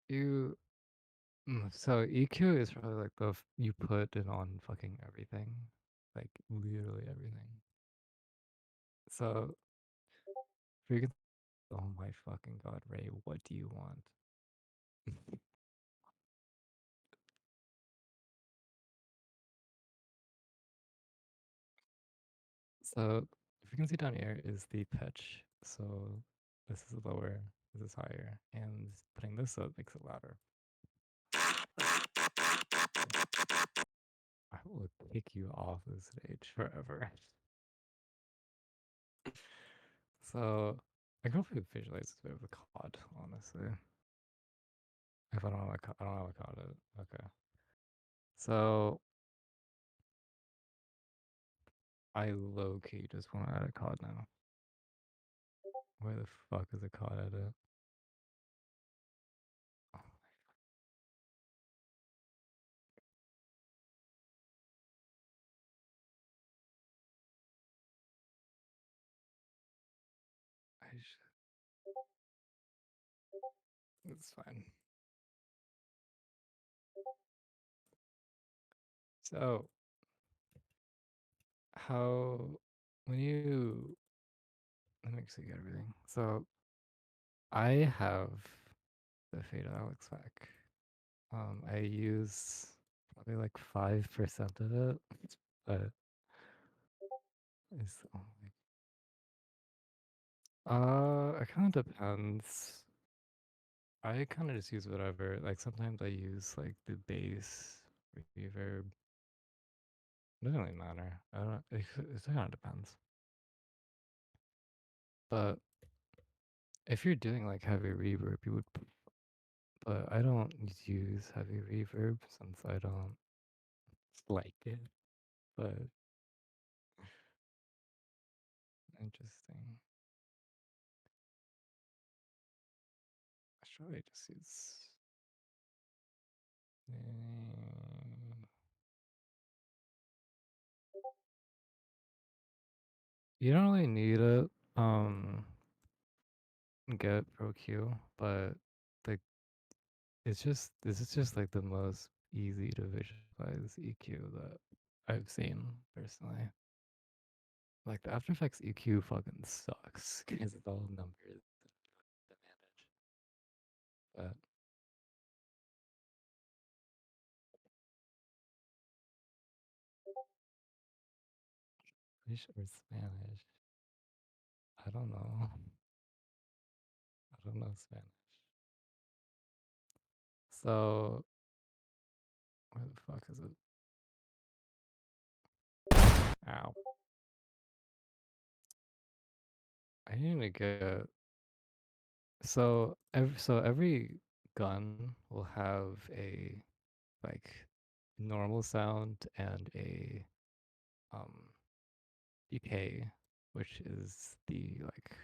You so EQ is probably like you put it on fucking everything, like literally everything. So freaking oh my fucking god, Ray, what do you want? So the frequency down here is the pitch. So this is lower, this is higher, and putting this up makes it louder. I will kick you off the stage forever. So I can probably visualize this bit of a cod, honestly. If I don't know I don't know how to cod it. Okay. So I low key just want to add a cod now. Where the fuck is a cod edit? Oh, I should, it's fine. So how when you let me actually get everything. So I have the Fade Alex back. I use probably like 5% of it, but it's only it kind of depends. I kind of just use whatever. Like sometimes I use like the bass reverb. It doesn't really matter. I don't. It kind of depends. But if you're doing like heavy reverb, you would. But I don't use heavy reverb since I don't like it. But interesting. I should probably just use. You don't really need it. Get Pro Q, but the this is just like the most easy to visualize EQ that I've seen personally. Like the After Effects EQ fucking sucks because it's all numbers to manage. But English or Spanish? I don't know. I don't know Spanish. So where the fuck is it? Ow. I need to get so every gun will have a like normal sound and a um decay, which is the like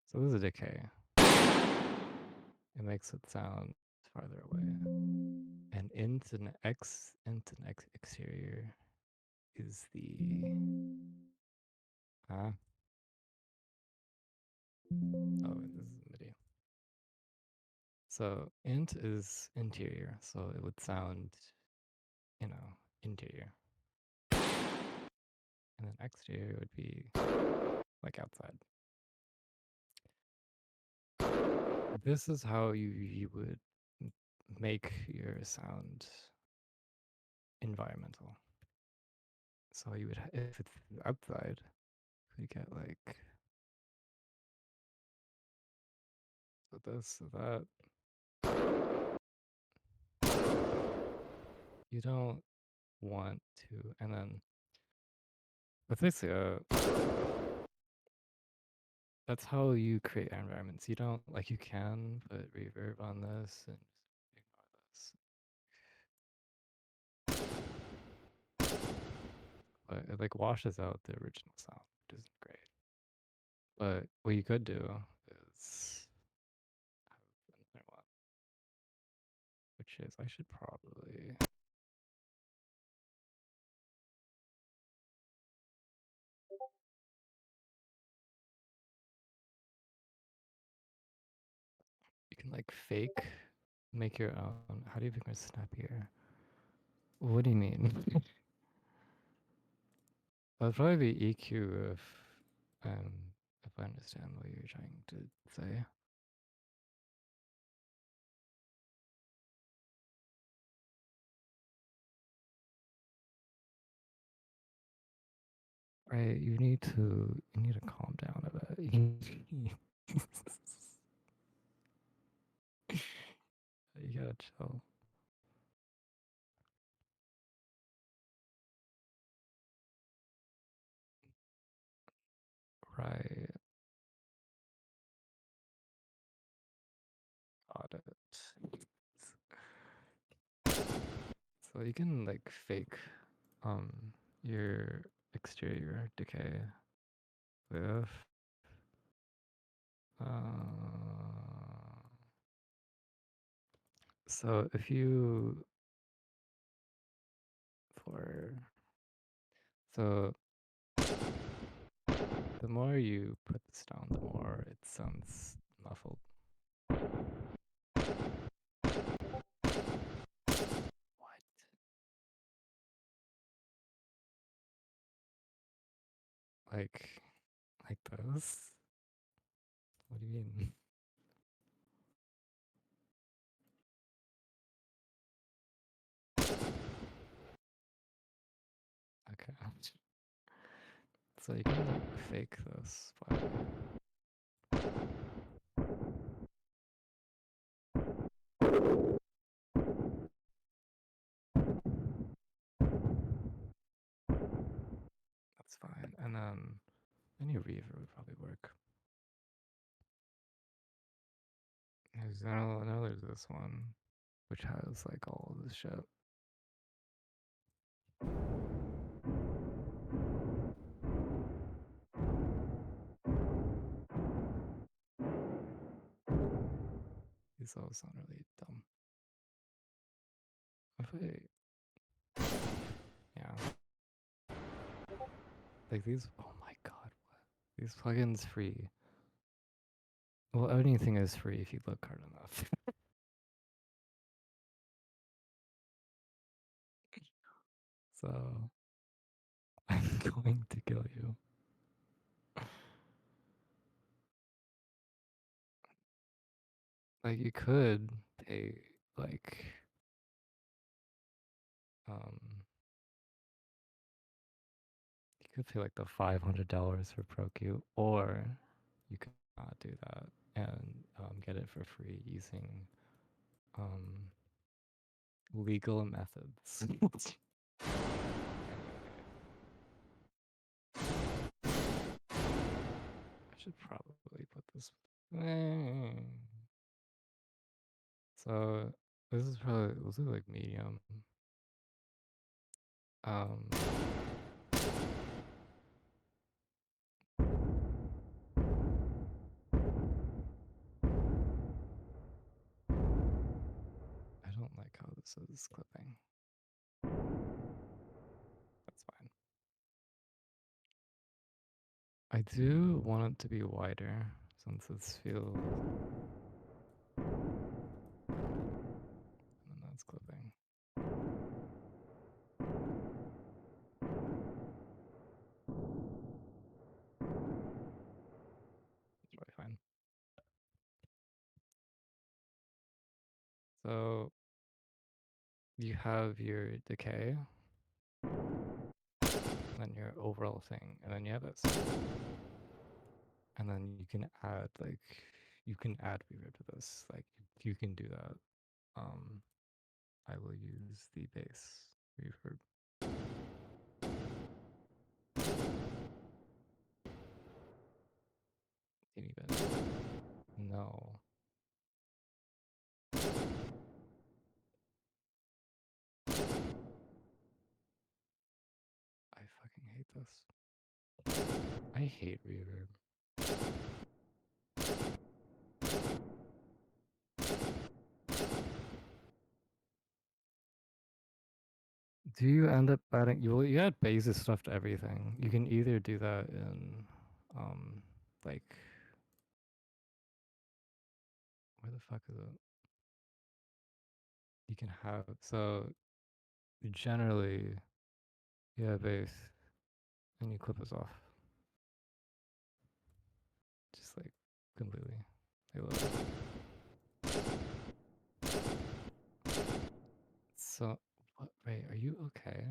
so this is a decay. It makes it sound farther away. And into an exterior is the oh this is MIDI. So int is interior, so it would sound, you know, interior. And then exterior would be like outside. This is how you would make your sound environmental. So you would if it's outside, you get like so this, so that. You don't want to, and then with this, that's how you create environments. You don't like you can put reverb on this and just ignore this, but it like washes out the original sound, which isn't great. But what you could do is have another one, which is I should probably can like make your own. How do you make more snappier? What do you mean? That'd probably be EQ um if I understand what you're trying to say. Right, you need to calm down a bit. You gotta chill. Right. Got it. So you can like fake um your exterior decay with uh so if you for so the more you put this down, the more it sounds muffled. What? Like like this? What do you mean? Okay. So you can like fake this by that's fine. And then any reverb would probably work. Now there's this one which has like all of this shit. These all sound really dumb. If I, yeah, like these. Oh my god, what? These plugins free. Well, anything is free if you look hard enough. So I'm going to kill you. Like you could pay like um you could pay like the $500 for ProQ, or you could not do that and get it for free using um legal methods. I should probably put this. So this is like medium. Um, I don't like how this is clipping. That's fine. I do want it to be wider since this feels, and then that's clipping. It's probably fine. So you have your decay, then your overall thing, and then you have this. And then you can add reverb to this. Like you can do that. Um, I will use the bass reverb. Teeny bit. No. I fucking hate this. I hate reverb. Do you end up adding you add basis stuff to everything. You can either do that in like where the fuck is it? You can have so generally you have bass and you clip us off, just like completely. I love it. So what? Wait, are you okay?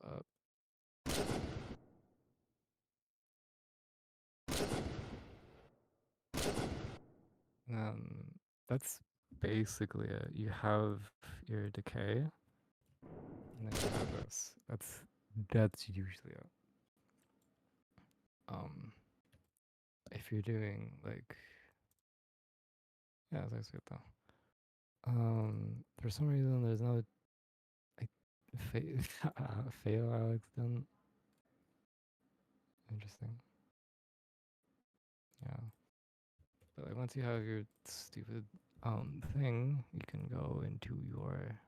uh, that's basically it. You have your decay, and then you have this. That's usually it. Um, if you're doing like yeah, that's good though. For some reason there's no like fail Alex done. Interesting. Yeah. But like once you have your stupid thing, you can go into your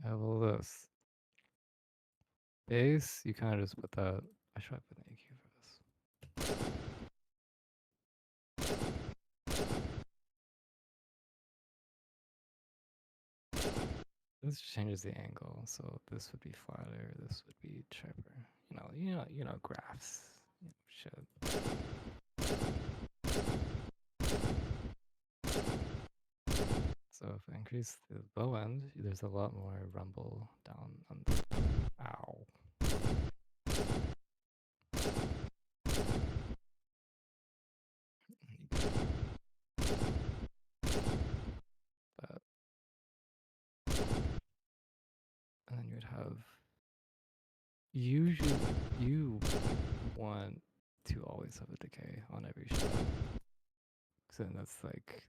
have all this base. You kind of just put that. I should have put an AQ for this. This changes the angle, so this would be flatter. This would be sharper. Graphs. Shit. So if I increase the bow end, there's a lot more rumble down on the. Ow. That, and then you would have. Usually, you want to always have a decay on every shot. So then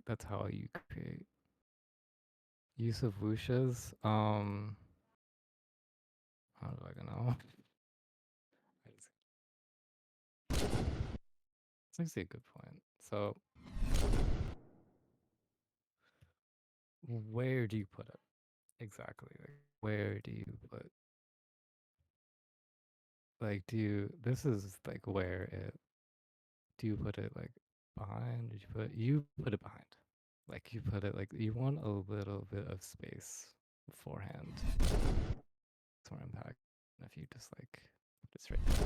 that's how you create use of whooshes. How do I know? It's actually a good point. So where do you put it exactly? Like, where do you put? Like, do you? This is like where it. Do you put it like behind? Did you put it behind? Like you put it like you want a little bit of space beforehand. It's more impact. And if you just like it's right there.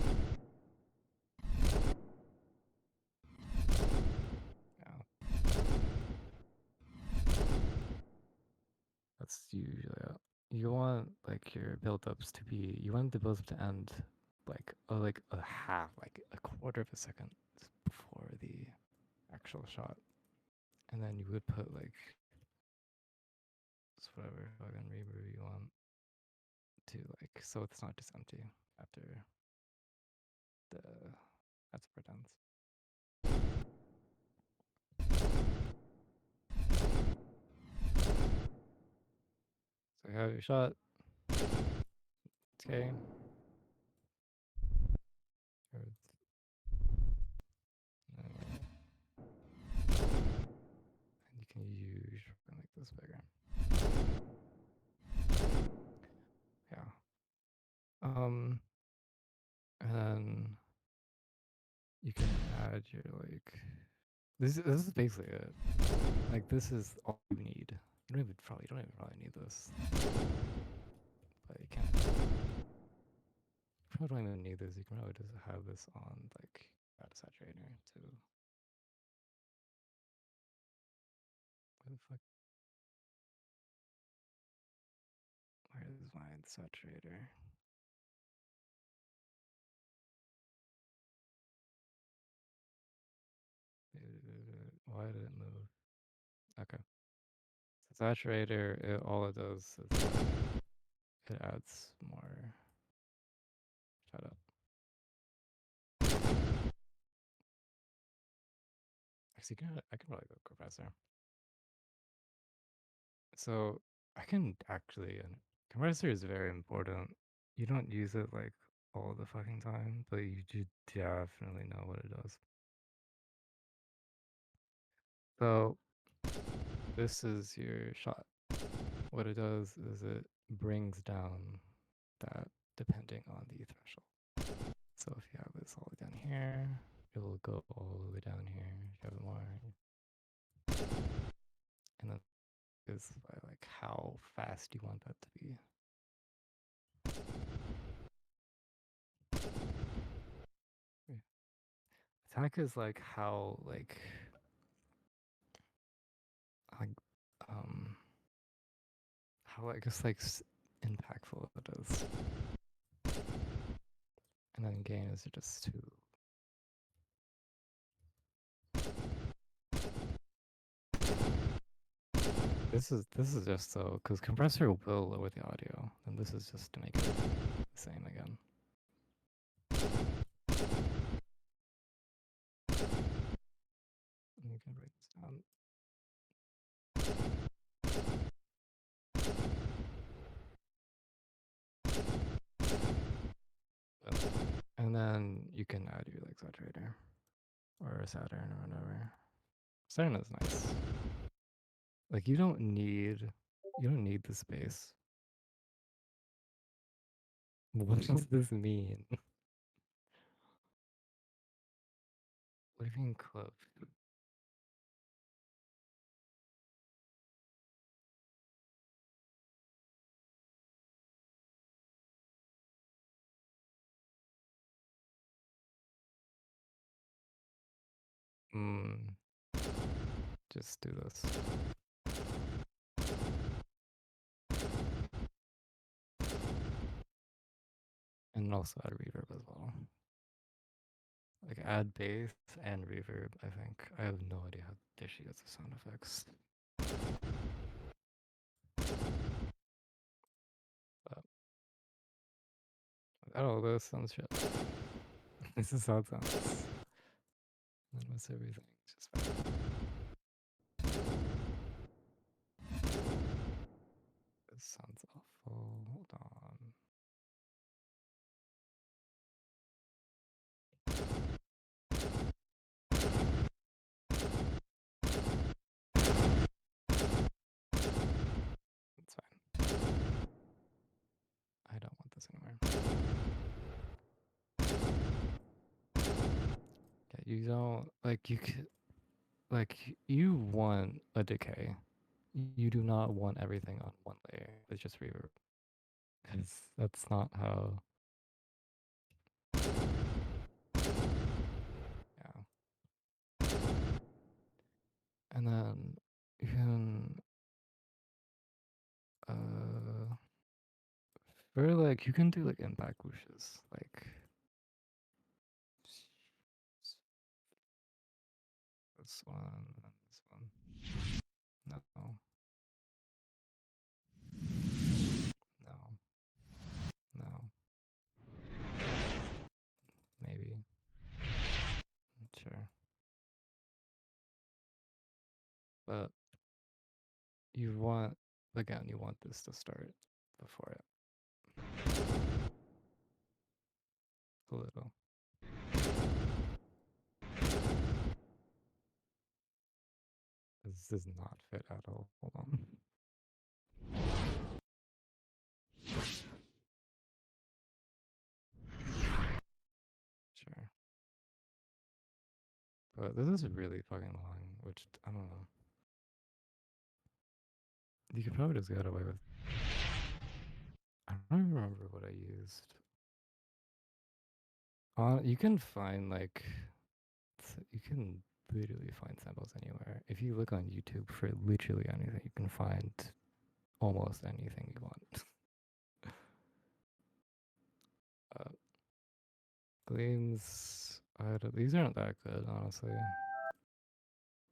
Yeah, that's usually it. You want like your build-ups to be. You want the build-up to end like a half, like a quarter of a second before the actual shot, and then you would put like just whatever fucking reverb you want to like, so it's not just empty after the after pretends. So you have your shot. Okay. And you can use something like this bigger. Yeah. And then you can add your like this is basically it. Like this is all you need. You don't even probably need this. But you can probably don't even need this. You can probably just have this on like add a saturator to where the fuck where is my saturator? Why did it move? Okay. So saturator, all it does is it adds more. Shut up. Actually, I can probably go compressor. So I can actually, and compressor is very important. You don't use it like all the fucking time, but you do definitely know what it does. So this is your shot. What it does is it brings down that depending on the threshold. So if you have this all the way down here, it will go all the way down here. If you have more, and then is by like how fast you want that to be. Attack is like like um how I guess impactful it is. And then gain is just two. This is just so because compressor will lower the audio, and this is just to make it the same again. And you can break this down. And then you can add your like saturator or a Saturn or whatever. Saturn is nice. Like you don't need the space. What does this mean? What do you mean close? Mm, just do this. And also add reverb as well. Like add bass and reverb, I think. I have no idea how she gets the sound effects. But oh, this sounds shit. This is how it sounds. And what's everything? Just this sounds awful. Hold on. It's fine. I don't want this anymore. Yeah, you don't like you could like you want a decay. You do not want everything on one layer with just reverb. Because that's not how. Yeah. And then you can for like you can do like impact whooshes like this one and this one. No, no, no. Maybe. Sure. But you want again you want this to start before it. A little. This does not fit at all. Hold on. Sure. But this is really fucking long, which I don't know. You could probably just get away with. I don't even remember what I used. You can find like you can literally find samples anywhere. If you look on YouTube for literally anything, you can find almost anything you want. uh, Gleams, these aren't that good, honestly.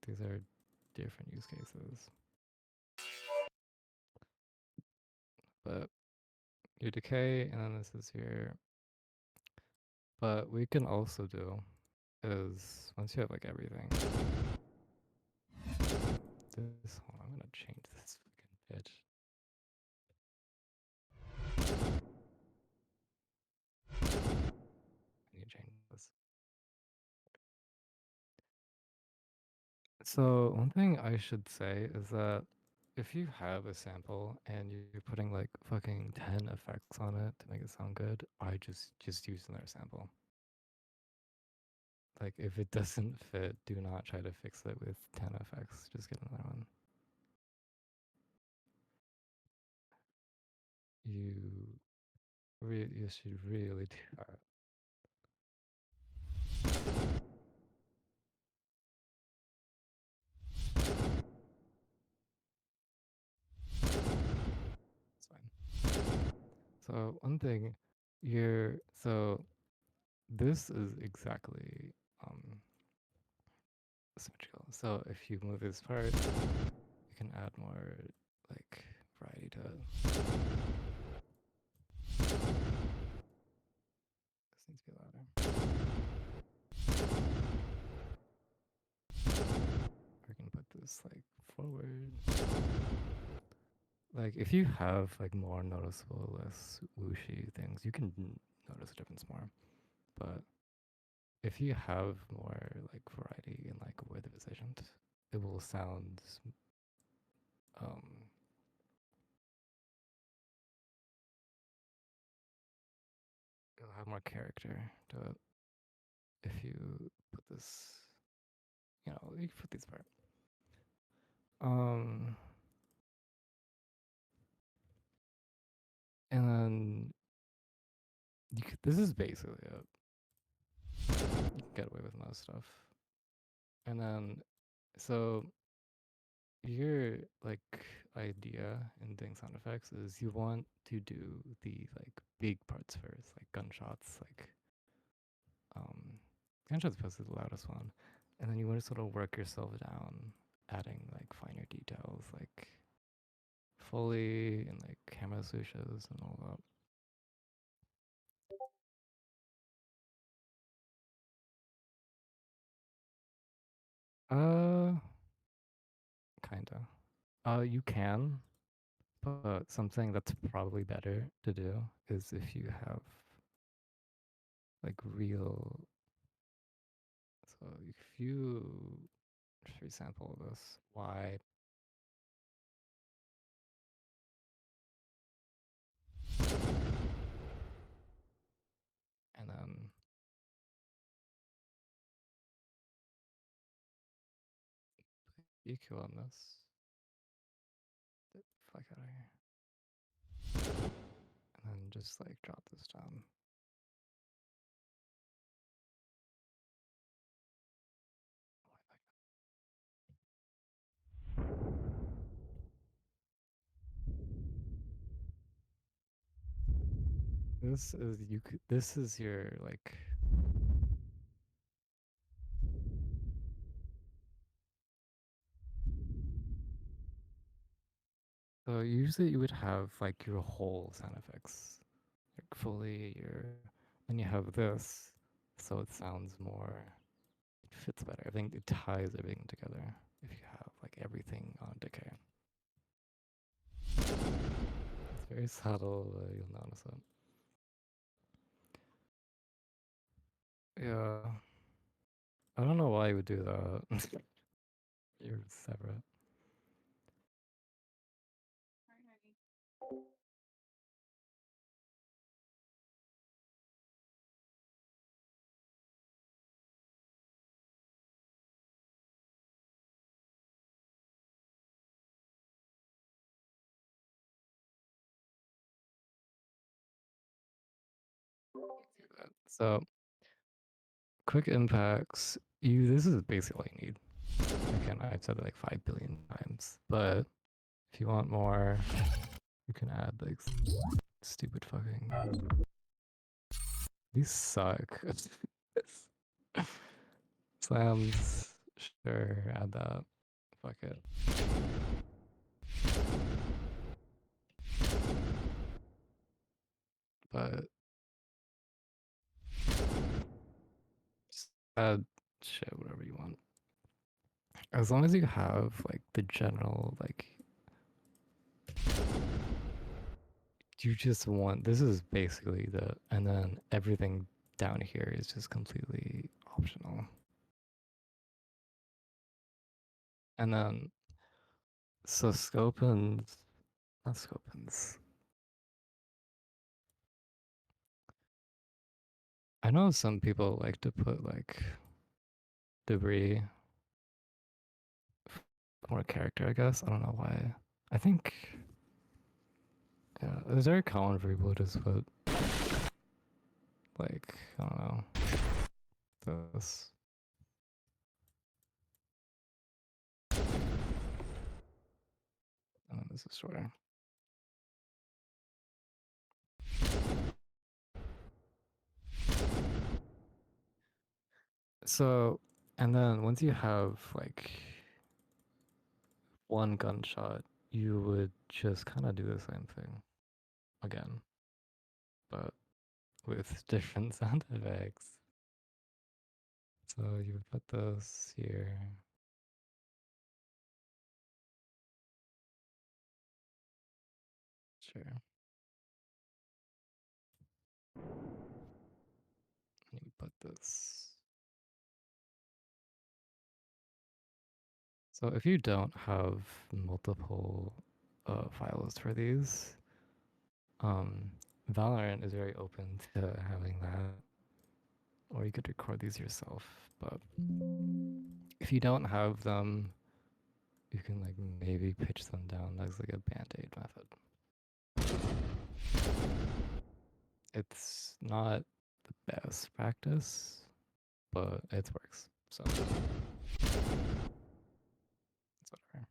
These are different use cases. But your decay, and then this is your. But we can also do is once you have like everything. This, hold on, I'm gonna change this fucking pitch. I need to change this. So one thing I should say is that if you have a sample and you're putting like fucking 10 effects on it to make it sound good, I just use another sample. Like if it doesn't fit, do not try to fix it with 10 effects. Just get another one. You you should really do that. It's fine. So one thing, so this is exactly um symmetrical. So if you move this part, you can add more like variety to it. This needs to be louder. Or can put this like forward. Like if you have like more noticeable, less whooshy things, you can notice a difference more. But if you have more like variety in like where the decisions, it will sound um it'll have more character to it if you put this, you can put these part. Um and then this is basically it. You can get away with most stuff. And then so your like idea in doing sound effects is you want to do the like big parts first, like gunshots, like um gunshots supposed to be the loudest one. And then you want to sort of work yourself down, adding like finer details like Foley and like camera swooshes and all that. Kinda. You can, but something that's probably better to do is if you have like real. So if you, for example, this wide, and then EQ on this, get the fuck out of here, and then just like drop this down. This is you. This is your like. So usually you would have like your whole sound effects, like fully your, and you have this, so it sounds more. It fits better. I think it ties everything together if you have like everything on decay. It's very subtle. You'll notice it. Yeah. I don't know why you would do that. You're separate. So quick impacts. This is basically all you need. Again, I've said it like 5 billion times. But if you want more, you can add like stupid fucking. These suck. Slams. Sure, add that. Fuck it. But just add shit, whatever you want. As long as you have like the general like you just want this is basically the and then everything down here is just completely optional. And then so scopins, not scopins. I know some people like to put like debris more character, I guess. I don't know why. I think yeah, it's very common for people to just put like I don't know this. And then this is shorter. So and then once you have like one gunshot, you would just kind of do the same thing again, but with different sound effects. So you would put those here. Sure. And you put this. So if you don't have multiple files for these, um, Valorant is very open to having that, or you could record these yourself. But if you don't have them, you can like maybe pitch them down as like a band-aid method. It's not the best practice, but it works. So it's whatever.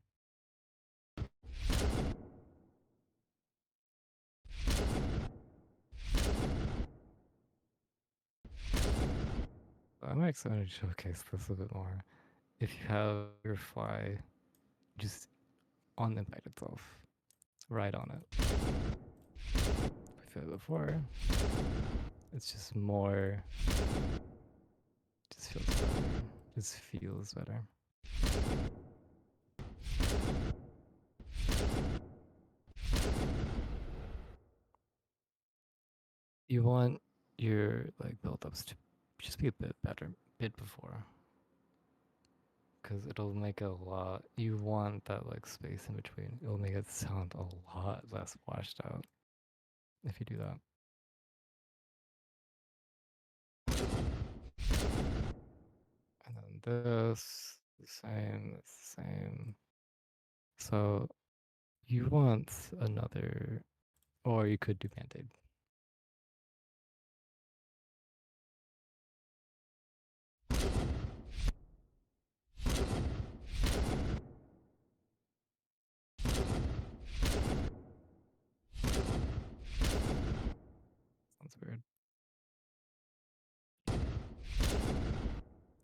I'm excited to showcase this a bit more. If you have your fly just on the impact itself, right on it. I've said it before. It's just more, just feels better. Just feels better. You want your like build-ups to just be a bit better, bit before, because it'll make a lot. You want that like space in between. It'll make it sound a lot less washed out if you do that. And then this, the same, it's the same. So you want another, or you could do Band-Aid. Sounds weird.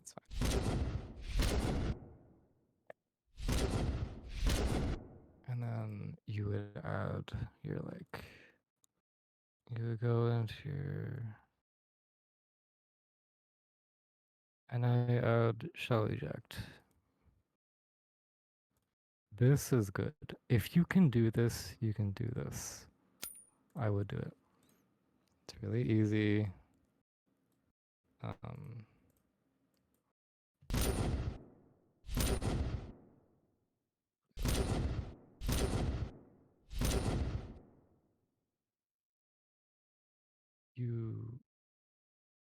It's fine. And then you would add your like, you would go into your, and I add shell eject. This is good. If you can do this, you can do this. I would do it. It's really easy. Um, you,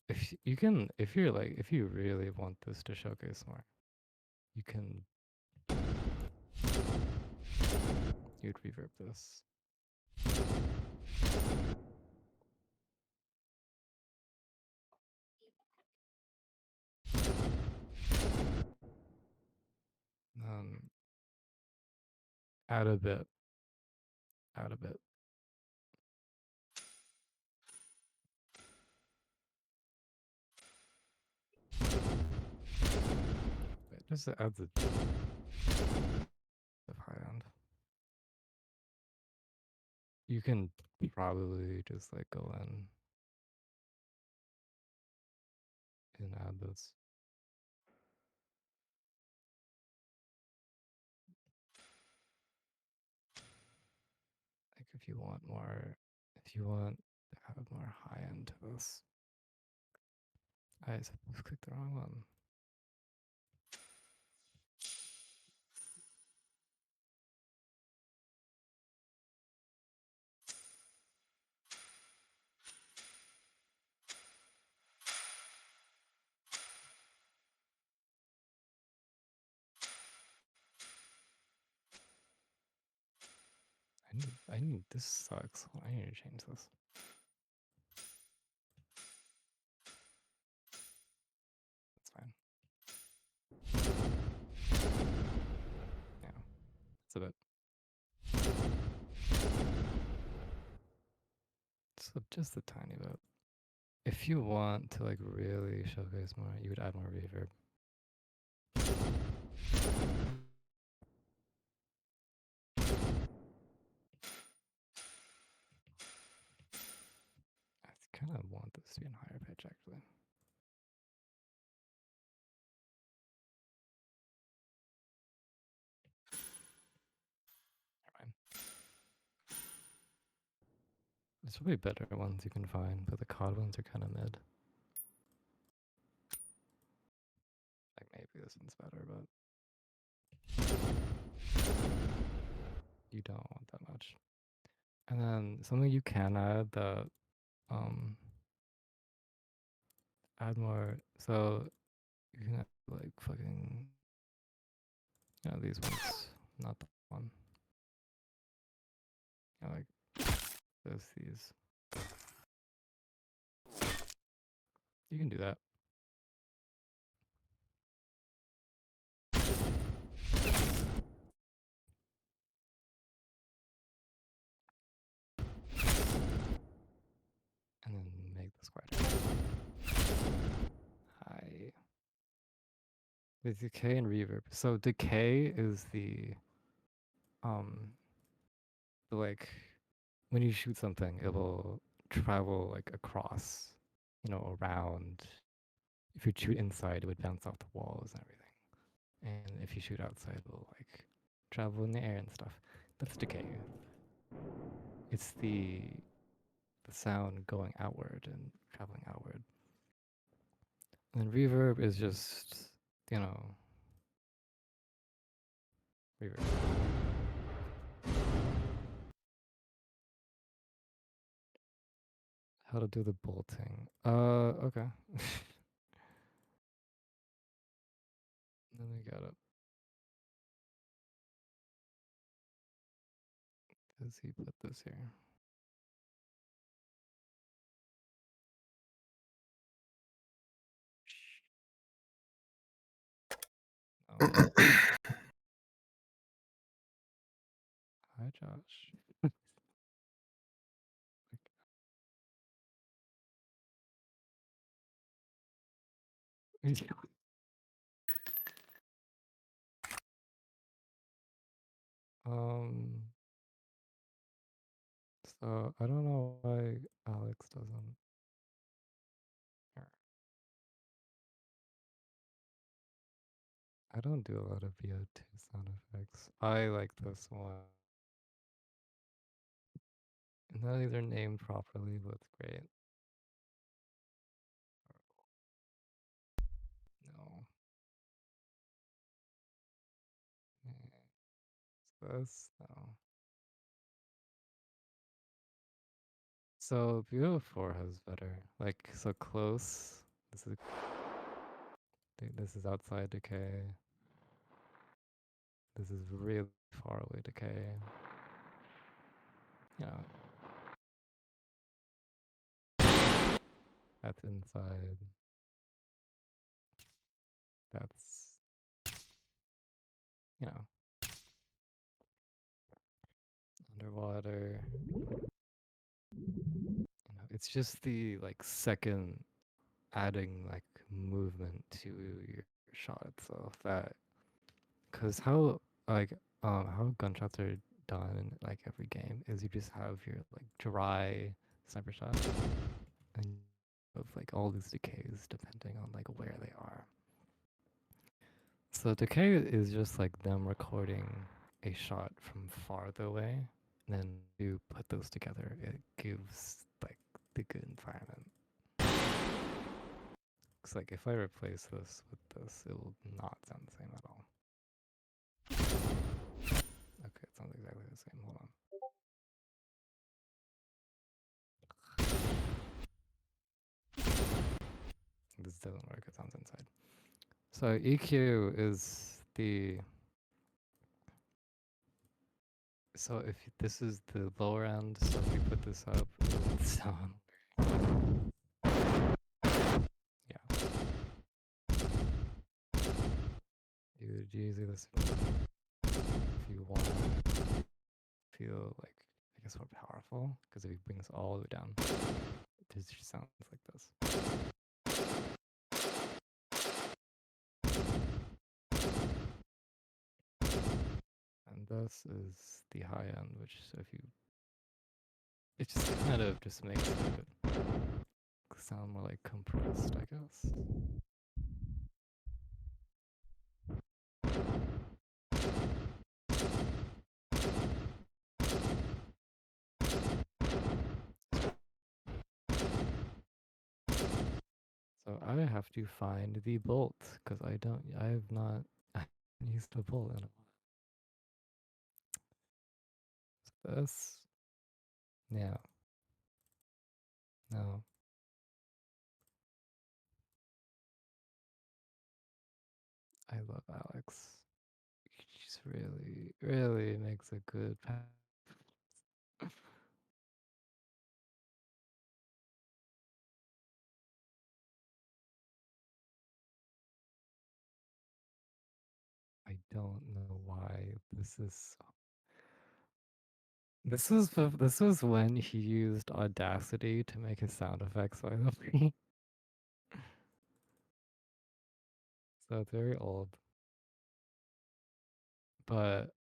if you can, if you're like, if you really want this to showcase more, you can, you'd reverb this. Um, add a bit, add a bit. It just adds a bit of high end. You can probably just like go in and add this. Like if you want more, if you want to have more high end to this. I suppose clicked the wrong one. I need, this sucks. I need to change this. That's fine. Yeah, it's a bit. So just a tiny bit. If you want to like really showcase more, you would add more reverb. I kind of want this to be in higher pitch actually. Never mind. There's probably better ones you can find, but the COD ones are kind of mid. Like maybe this one's better, but you don't want that much. And then something you can add that um add more. So you can add like fucking these ones, not the one. Like these. You can do that. And then make this quieter. Hi. With decay and reverb. So decay is um like when you shoot something, it will travel like across, around. If you shoot inside, it would bounce off the walls and everything. And if you shoot outside, it will like travel in the air and stuff. That's decay. It's the sound going outward and traveling outward. And reverb is just, you know, reverb. How to do the bolting. Okay. Then we got it. Does he put this here? No. Hi, Josh. um. So I don't know why Alex doesn't. Here. I don't do a lot of VO2 sound effects. I like this one. None of these are named properly, but it's great. No. This? No. So VO4 has better. Like, so close. This is outside decay. This is really far away decay. Yeah. That's inside. That's, you know, underwater. It's just the like second adding like movement to your shot itself that, because how gunshots are done in like every game is you just have your like dry sniper shot and of like all these decays depending on like where they are. So decay is just like them recording a shot from farther away. And then you put those together, it gives like the good environment. Looks like if I replace this with this, it will not sound the same at all. Okay, it sounds exactly the same. Hold on. This doesn't work. It sounds inside. So EQ is So if this is the lower end, so if we put this up, it would sound yeah. You would use this if you want to feel like I guess more powerful, because if you bring this all the way down, it just sounds like this. And this is the high end, which if you it just kind of just makes it sound more like compressed, I guess. So I have to find the bolt because I have not used a bolt in a while. This, yeah, no, I love Alex. She's really, really makes a good I don't know why this was when he used Audacity to make his sound effects, by the way. So it's very old. But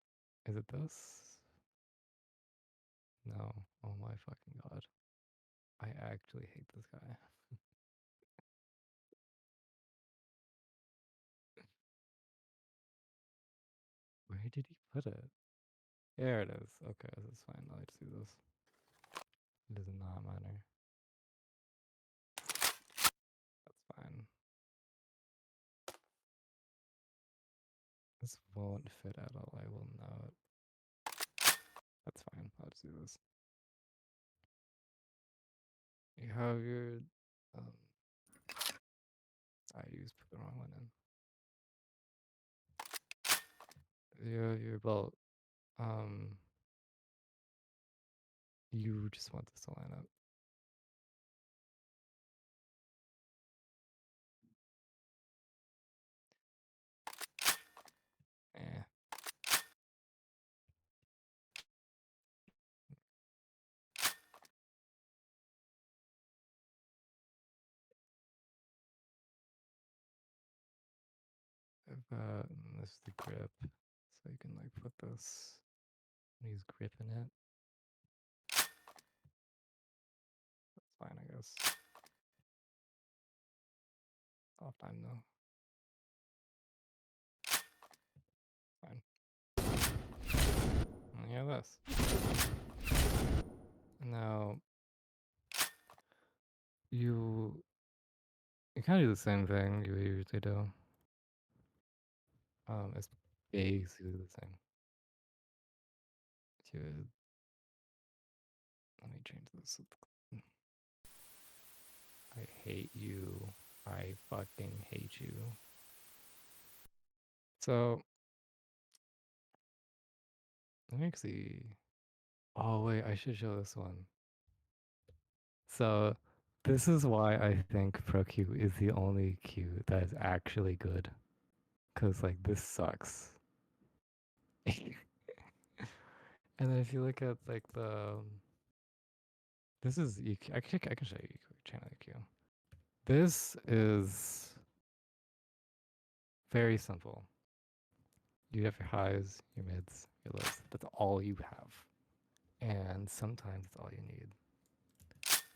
is it this? No. Oh my fucking god. I actually hate this guy. Where did he put it? There it is. Okay, this is fine. I'll just do this. It does not matter. That's fine. This won't fit at all. I will know it. That's fine. I'll just do this. You have your um I used put the wrong one in. You have your bolt. Um you just want this to line up. Eh. This is the grip. So you can like put this use grip in it. That's fine, I guess. Off time though. Fine. And you have this. Now you you kind of do the same thing you usually do. It's basically the same. You let me change this. I hate you. I fucking hate you. So let me see. Oh wait, I should show this one. So this is why I think ProQ is the only Q that is actually good. Cause like this sucks. And then if you look at like this is EQ. I can show you channel EQ. This is very simple. You have your highs, your mids, your lows. That's all you have. And sometimes it's all you need.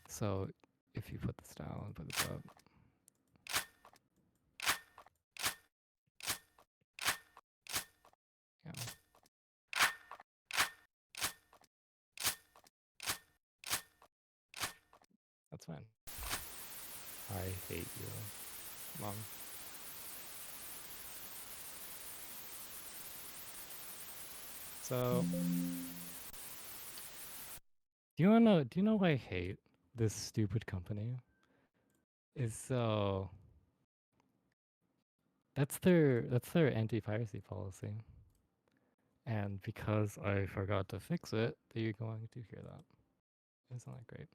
So if you put this down and put this up, yeah, that's fine. I hate you, mom. So do you know why I hate this stupid company? Is so that's their anti-piracy policy. And because I forgot to fix it, you're going to hear that. Isn't that great?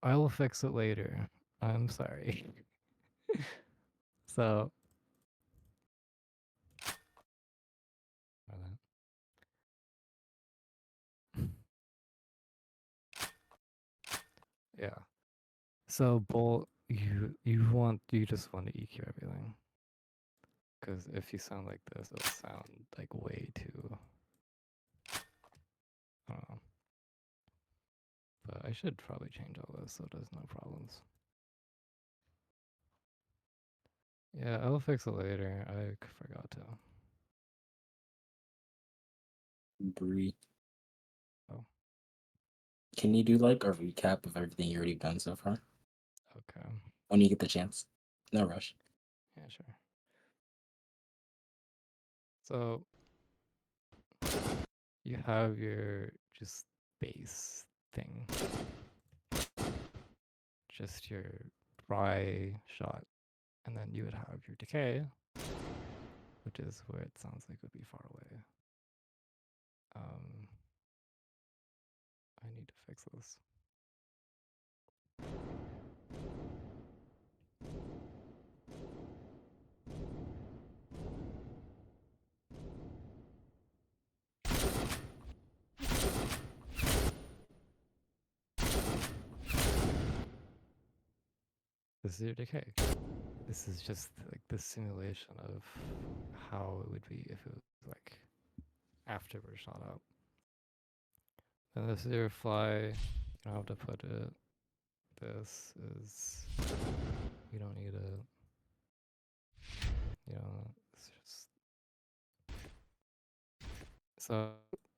I will fix it later. I'm sorry. So, yeah. So, Bolt, you just want to EQ everything. Because if you sound like this, it'll sound like way too. I don't know. But I should probably change all this so there's no problems. Yeah, I'll fix it later. I forgot to. Bree, Oh, can you do like a recap of everything you already done so far okay. when you get the chance? No rush. Yeah, sure. So you have your just base thing, just your dry shot, and then you would have your decay, which is where it sounds like it would be far away. Um, I need to fix this. This is your decay. This is just like the simulation of how it would be if it was like after we're shot out. And this is your fly. You don't have to put it. This is, you don't need it. You know, it's just, so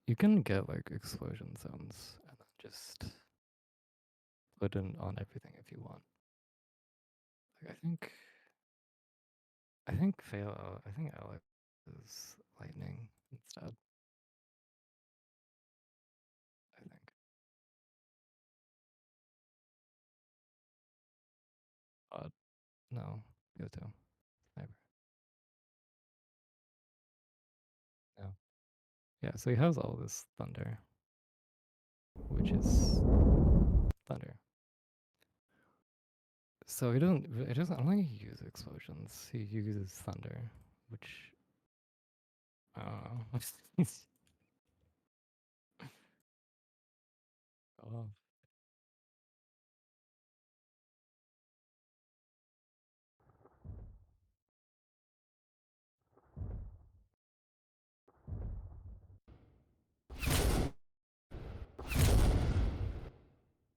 you can get like explosion sounds and then just put in on everything if you want. Like I think fail out. I think Alex is lightning instead. I think. But no, go to sniper. No. Yeah, so he has all this thunder, which is thunder. So he doesn't, I don't think he uses explosions. He uses thunder, which, I don't know. Oh,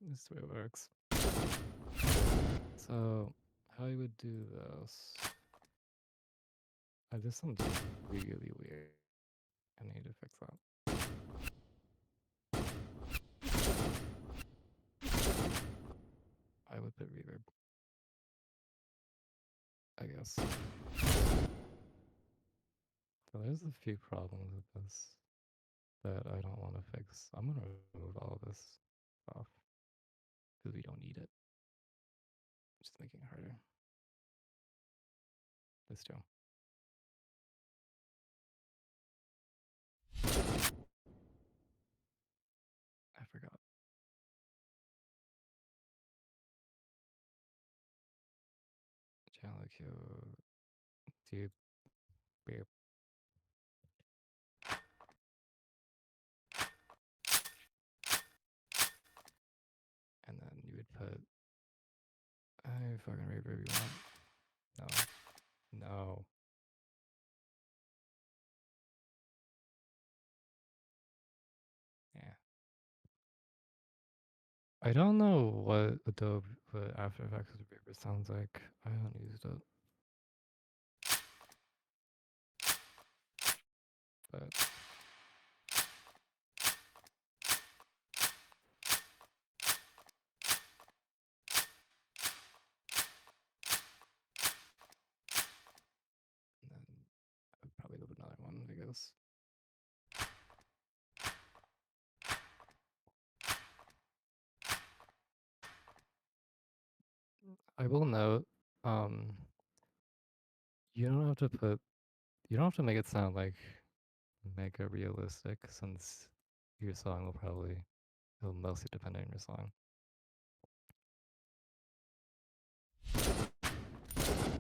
this is the way it works. So, how you would do this? This sounds really weird. I need to fix that. I would put reverb, I guess. So there's a few problems with this that I don't want to fix. I'm gonna remove all of this off because we don't need it. Just making it harder. This too. I forgot. Channel Q, deep, beep, and then you would put. I fucking reverb you want. No. No. Yeah. I don't know what Adobe, what After Effects Reaper sounds like. I haven't used it, but then I'd probably load another one, I guess. I will note, um, you don't have to put, you don't have to make it sound like mega realistic since your song will probably, it'll mostly depend on your song.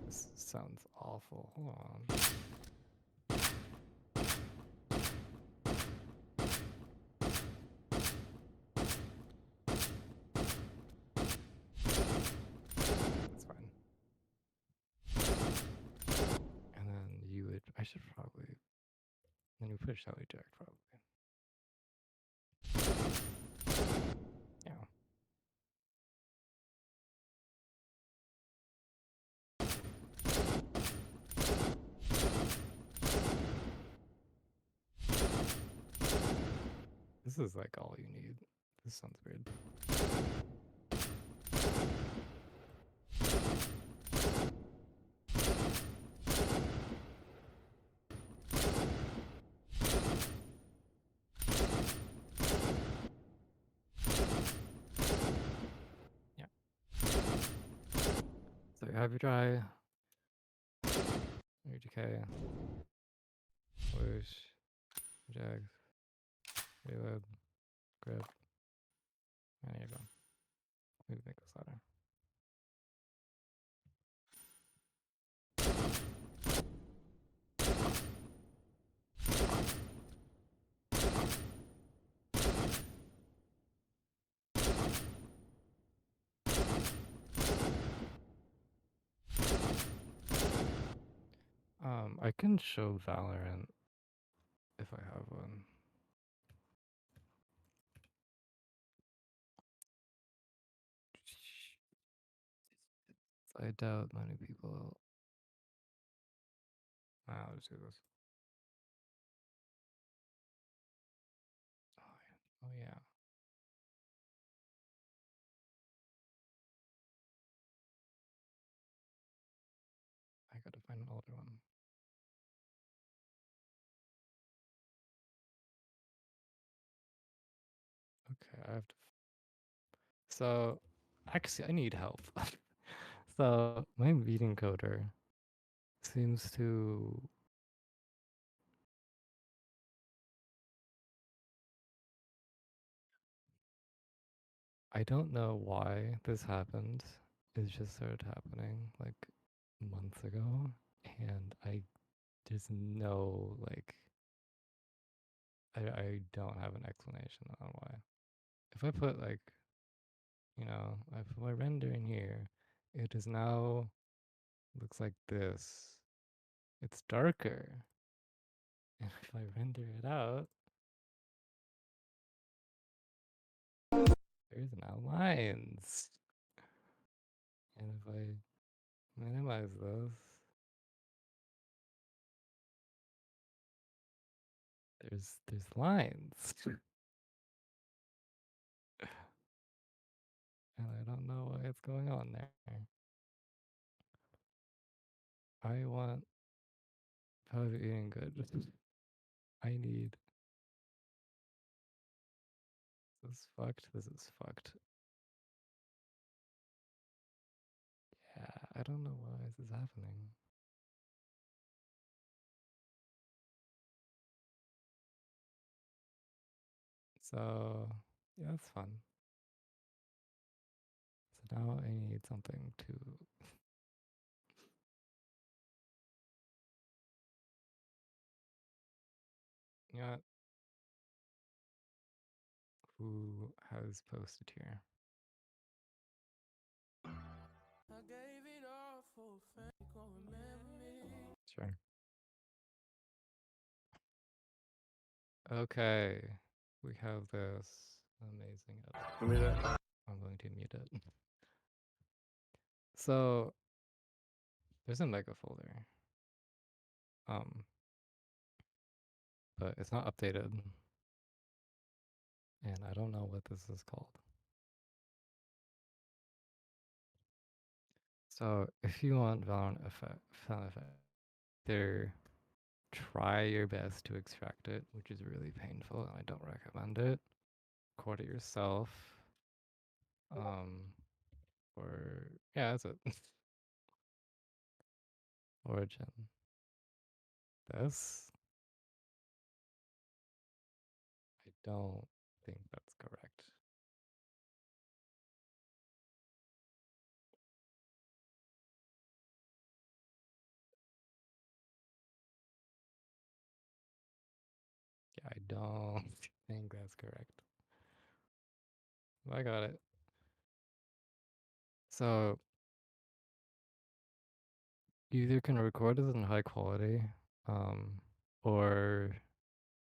This sounds awful. Hold on. It's fine. And then you would, I should probably, then you put a shallow jack probably. Yeah. This is like all you need. This sounds weird. Yeah. So you have your dry, your decay, whoosh, jags, reload, grip, and there you go. Maybe make this louder. I can show Valorant if I have one. I doubt many people. I'll just do this. Oh yeah. I gotta find an older one. Okay, I have to. So, actually, I need help. So my meeting coder seems to. I don't know why this happened. It just started happening like months ago, and there's no like I don't have an explanation on why. If I put like, I put my render in here, it is now looks like this. It's darker. And if I render it out, there's now lines. And if I minimize this, there's lines. And I don't know why it's going on there. I want probably eating good. I need this is fucked. This is fucked. Yeah, I don't know why this is happening. So yeah, that's fun. So now I need something to you know what? Who has posted here? Sure. Okay. We have this amazing edit. I'm going to mute it. So there's a mega folder. Um, but it's not updated. And I don't know what this is called. So if you want Valorant effect, sound effect, either try your best to extract it, which is really painful, and I don't recommend it. Record it yourself. Or yeah, that's it. Origin. This. don't think that's correct. Yeah, I don't think that's correct. I got it. So you either can record it in high quality, um, or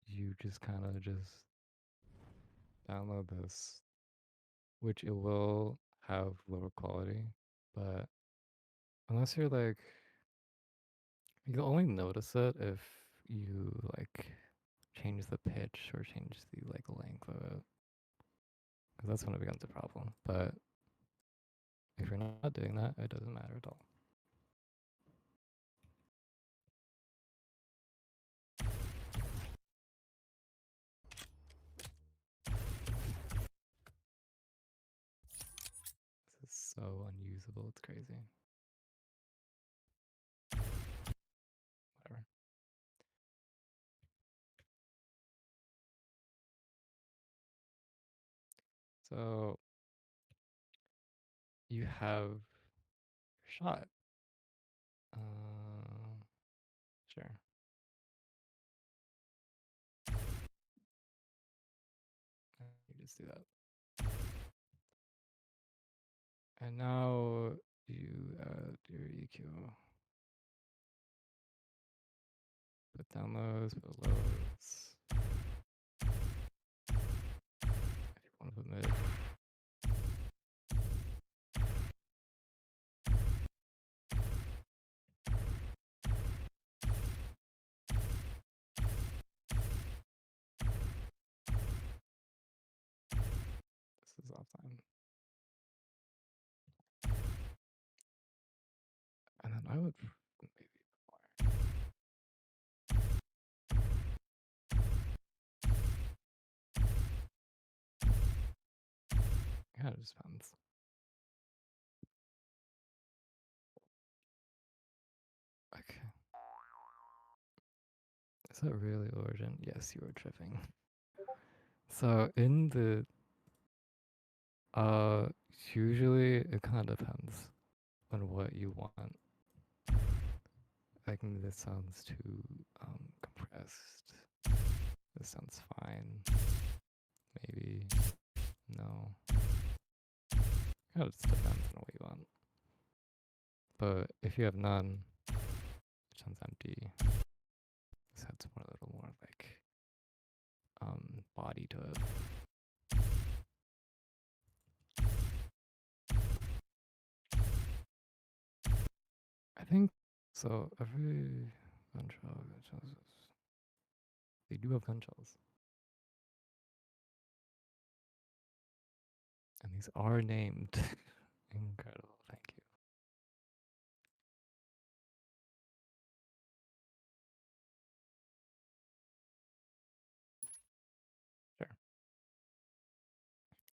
you just kind of just download this, which it will have lower quality, but unless you're like, you'll only notice it if you like change the pitch or change the like length of it, because that's when it becomes a problem. But if you're not doing that, it doesn't matter at all. This is so unusable. It's crazy. Whatever. So you have your shot. Sure. You just do that. And now you add your EQ. Put down lows, put lows. If you want to put mid. This is off time. And then I would maybe fire. Yeah, it just depends. Okay. Is that really origin? Yes, you are tripping. So in the uh usually it kind of depends on what you want. Like this sounds too compressed. This sounds fine. Maybe no. It just depends on what you want. But if you have none, it sounds empty. This has more a little more like body to it. I think so. Every gun shell, they do have gun shells, and these are named. Incredible. Thank you. Sure.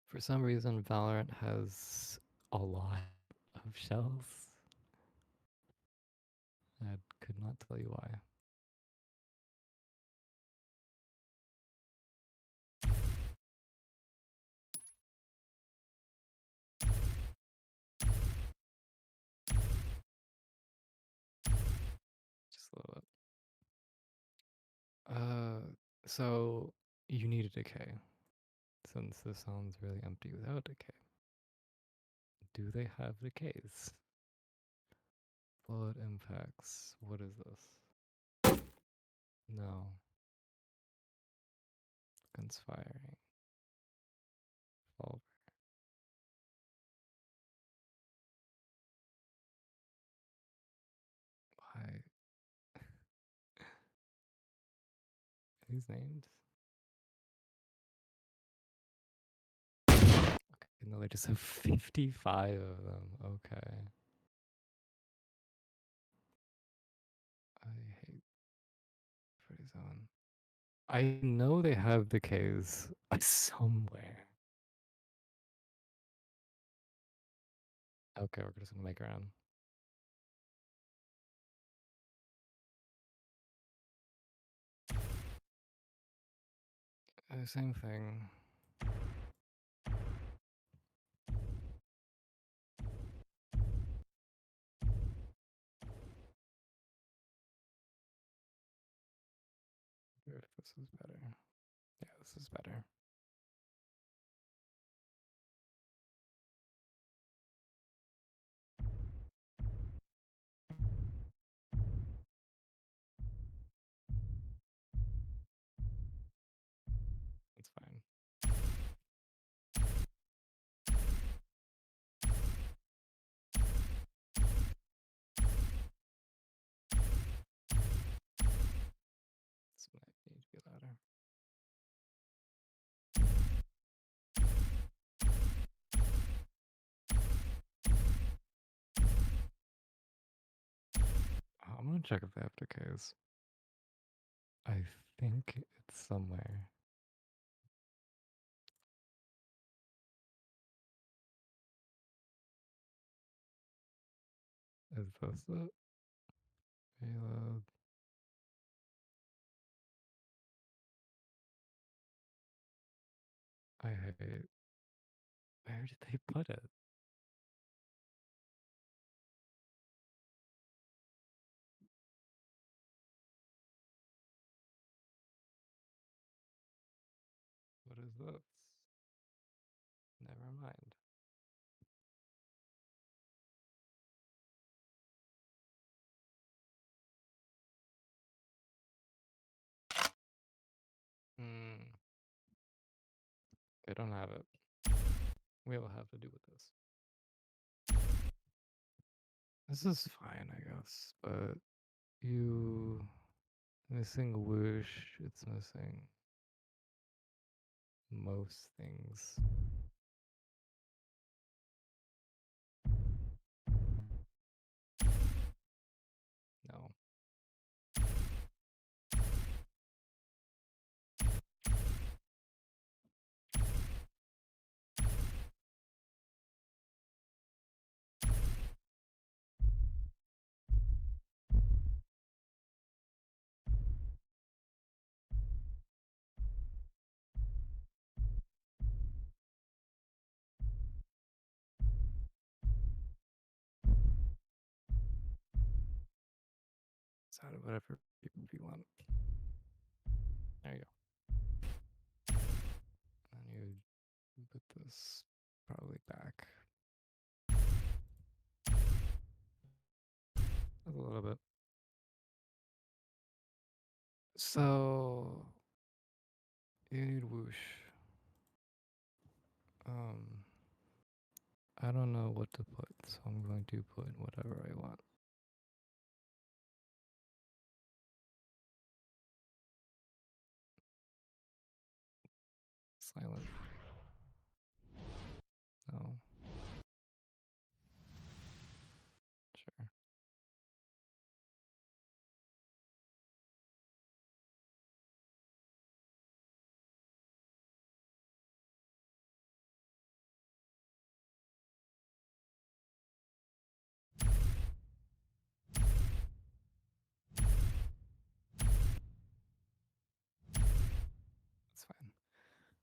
For some reason, Valorant has a lot of shells. I could not tell you why. Just a little bit. So you need a decay, since this sounds really empty without decay. Do they have decays? Bullet impacts. What is this? No. Guns firing. Revolver. Why? Are these named? Okay, no, they just have 55 of them. Okay. I hate 47. I know they have decays somewhere. Okay, we're just gonna make around. Same thing. If this is better. Yeah, this is better. It's fine. This might need to be louder. I'm gonna check if they have decays. I think it's somewhere. Is this it? Reload. I hate. Where did they put it? What is this? Never mind. Hmm. They don't have it. We will have to do with this. This is fine, I guess, but you missing whoosh. It's missing most things. No. It's out of whatever people you want. There you go. And you put this probably back a little bit. So you need whoosh. Um, I don't know what to put, so I'm going to put whatever I want. Silent. No. Sure. That's fine.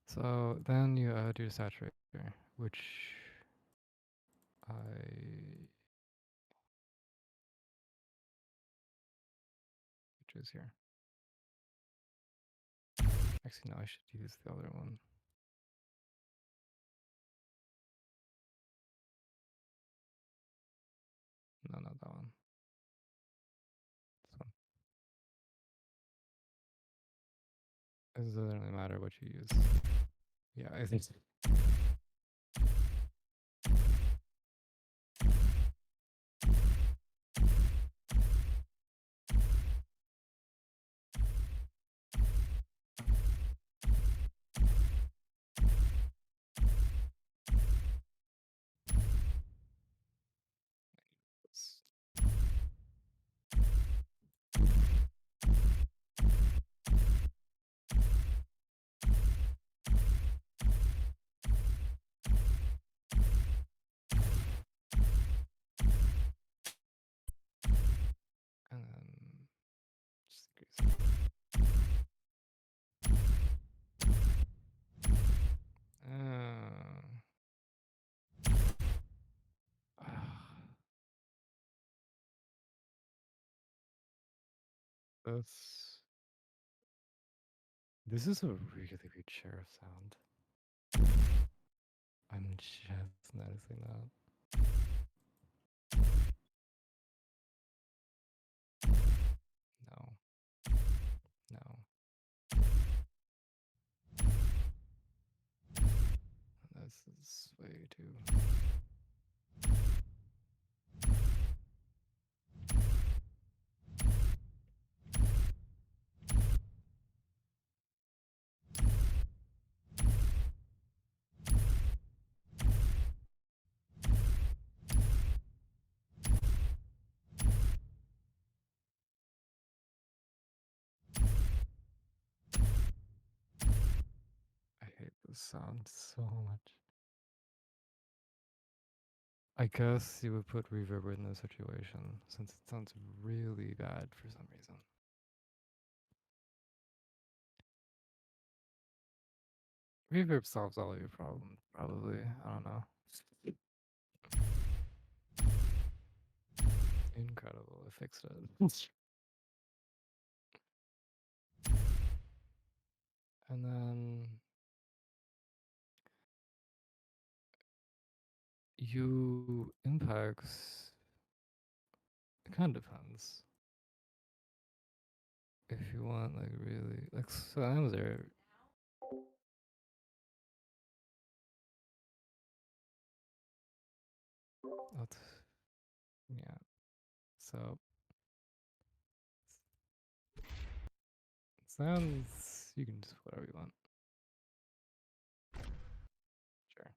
So then you add your saturator, which is here. Actually, no, I should use the other one. No, not that one. This one. It doesn't really matter what you use. Yeah, I think so. And then just increase it. this. This is a really weird sheriff sound. I'm just noticing that. No, no, this is way too. I hate this sound so much. I guess you would put reverb in this situation since it sounds really bad for some reason. Reverb solves all your problems, probably. I don't know. Incredible. It fixed it. And then you impacts. It kind of depends. If you want, like, really. Like, sometimes they're. That's, yeah. So, sounds. You can just whatever you want. Sure.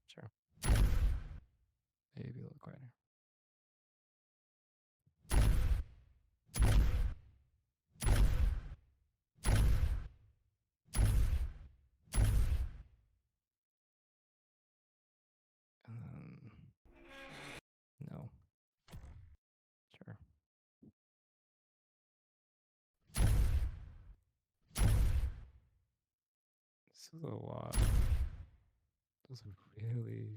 Sure. Maybe a little quieter. And then. No. Sure. This is a lot. This is really.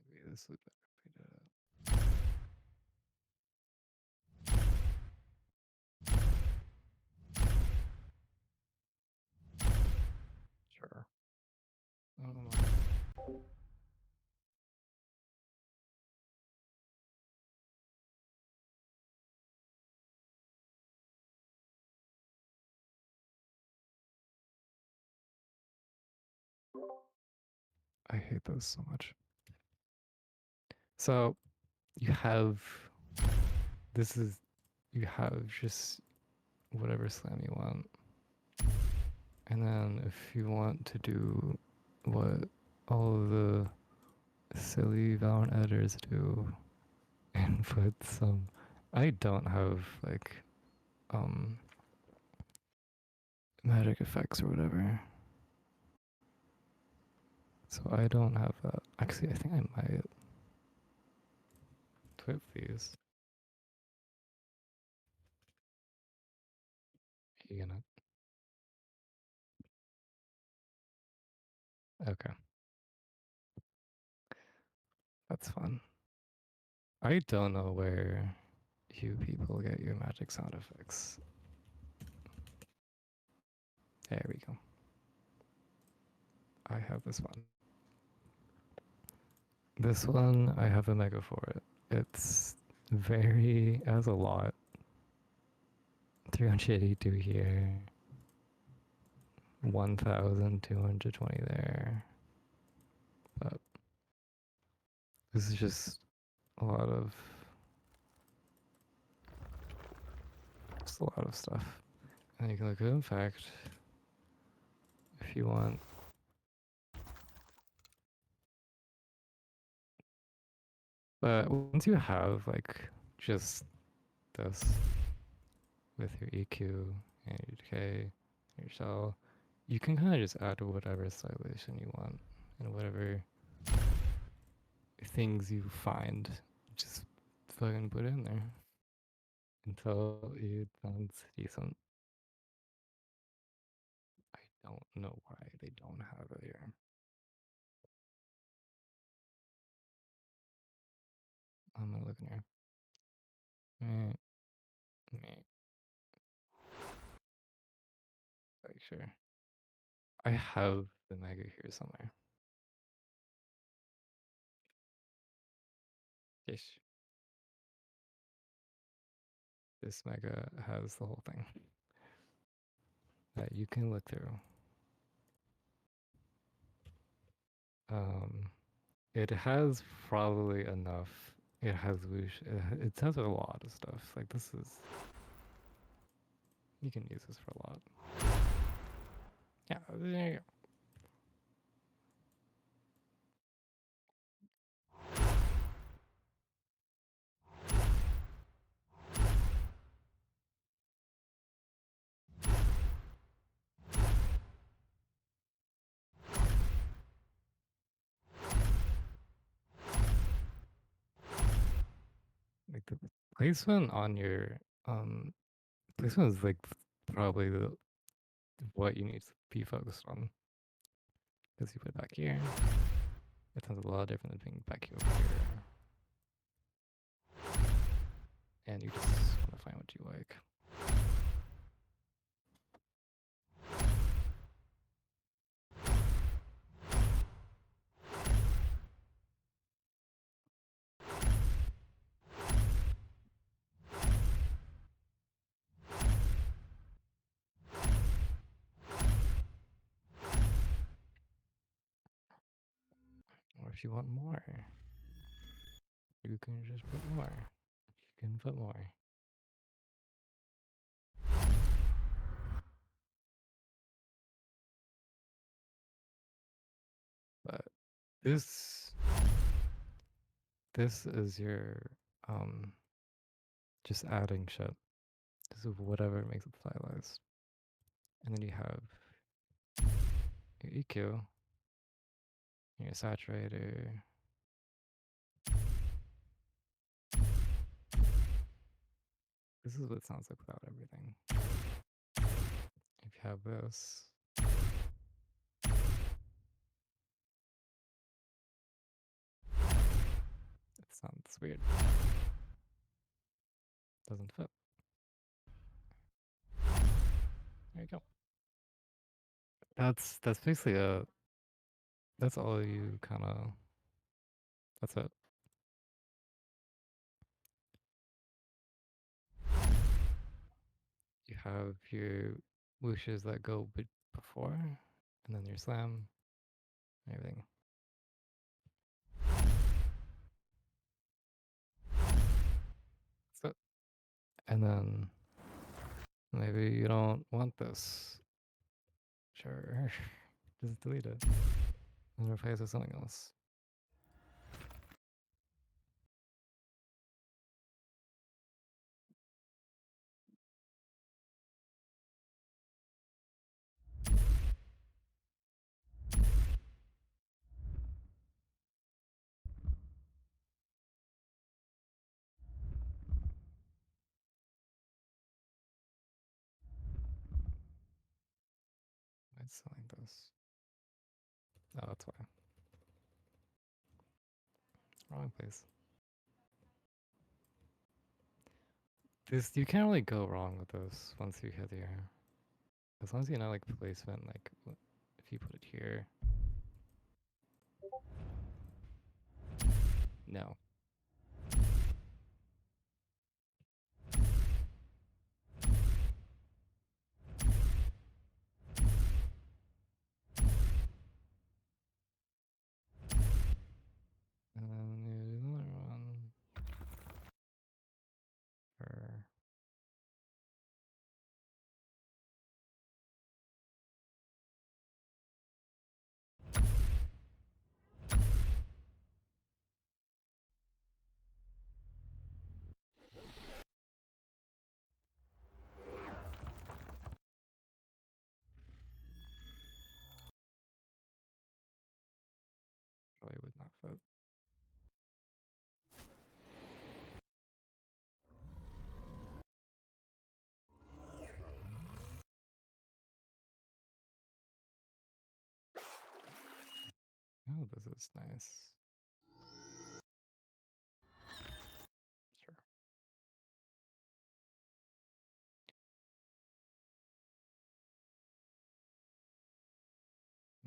Maybe this would better if we did it. Sure. I don't know. I hate those so much. So you have this is you have just whatever slam you want. And then if you want to do what all of the silly Valorant editors do and put some I don't have like um magic effects or whatever. So I don't have that. Actually I think I might. Twit please. You gonna okay. That's fun. I don't know where you people get your magic sound effects. There we go. I have this one. This one, I have a mega for it. It's very, it has a lot. 382 here. 1,220 there. But this is just a lot of, just a lot of stuff. And you can look at, in fact, if you want. But once you have like just this with your EQ and your decay, your shell, you can kind of just add whatever stylization you want and whatever things you find, just fucking put in there until it sounds decent. I don't know why they don't have it here. I'm gonna look in here. Meh, meh. Like sure. I have the mega here somewhere. Ish. This mega has the whole thing that you can look through. Um, it has probably enough. It has whoosh. It has a lot of stuff. Like this is. You can use this for a lot. Yeah, there you go. Like the placement on your placement is like probably what you need to be focused on because you put it back here. It sounds a lot different than being back here over here, and you just want to find what you like. Or if you want more, you can just put more. You can put more. But this this is your um just adding shit. This is whatever makes it stylized. And then you have your EQ, your saturator. This is what it sounds like without everything. If you have this, it sounds weird. Doesn't fit. There you go. That's basically a that's all you kind of that's it. You have your whooshes that go before, and then your slam, and everything. That's it. And then maybe you don't want this. Sure, just delete it and replace it with something else. It's selling this. Oh, that's why. Wrong place. This you can't really go wrong with this once you hit here. As long as you know like placement, like if you put it here. No. And then you do another one for probably would not fit. Oh, this is nice.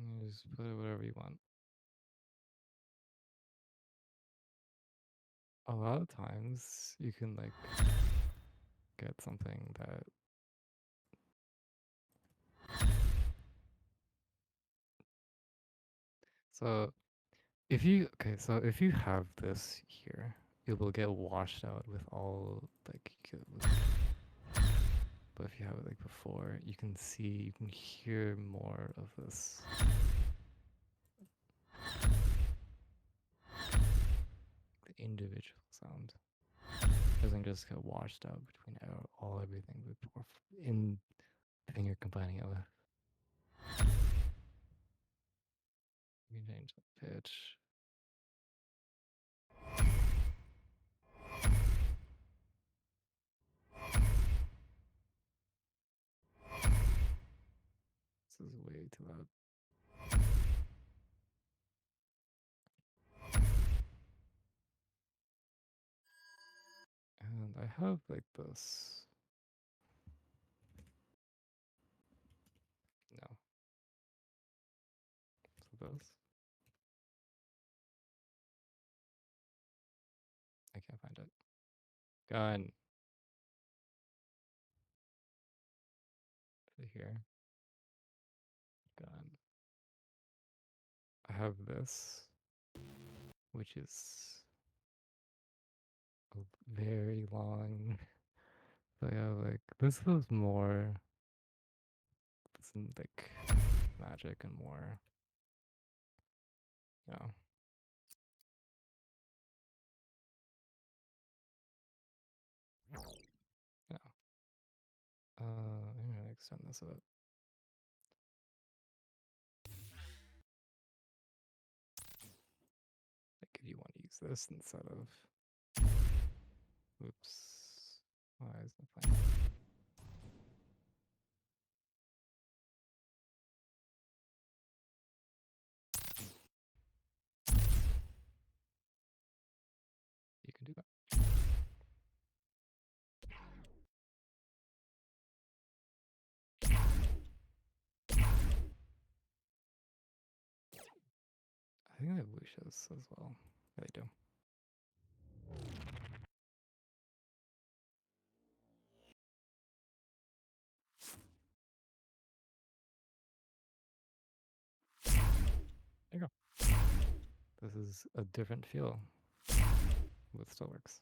You just put it whatever you want. A lot of times you can like get something that so if you have this here, it will get washed out with all like but if you have it like before, you can see, you can hear more of this the individual sound. It doesn't just get washed out between all everything before in the thing you're combining it with. You can change the pitch. This is way too loud. And I have like this. No. So this. I can't find it. Gun. Here. Gun. I have this, which is a very long. So yeah, like this is more like magic and more, you know. Yeah. I'm gonna extend this up. Like if you want to use this instead of, oops, why is it playing? You can do that. I think they have wishes as well. Yeah, they do. There you go. This is a different feel, but it still works.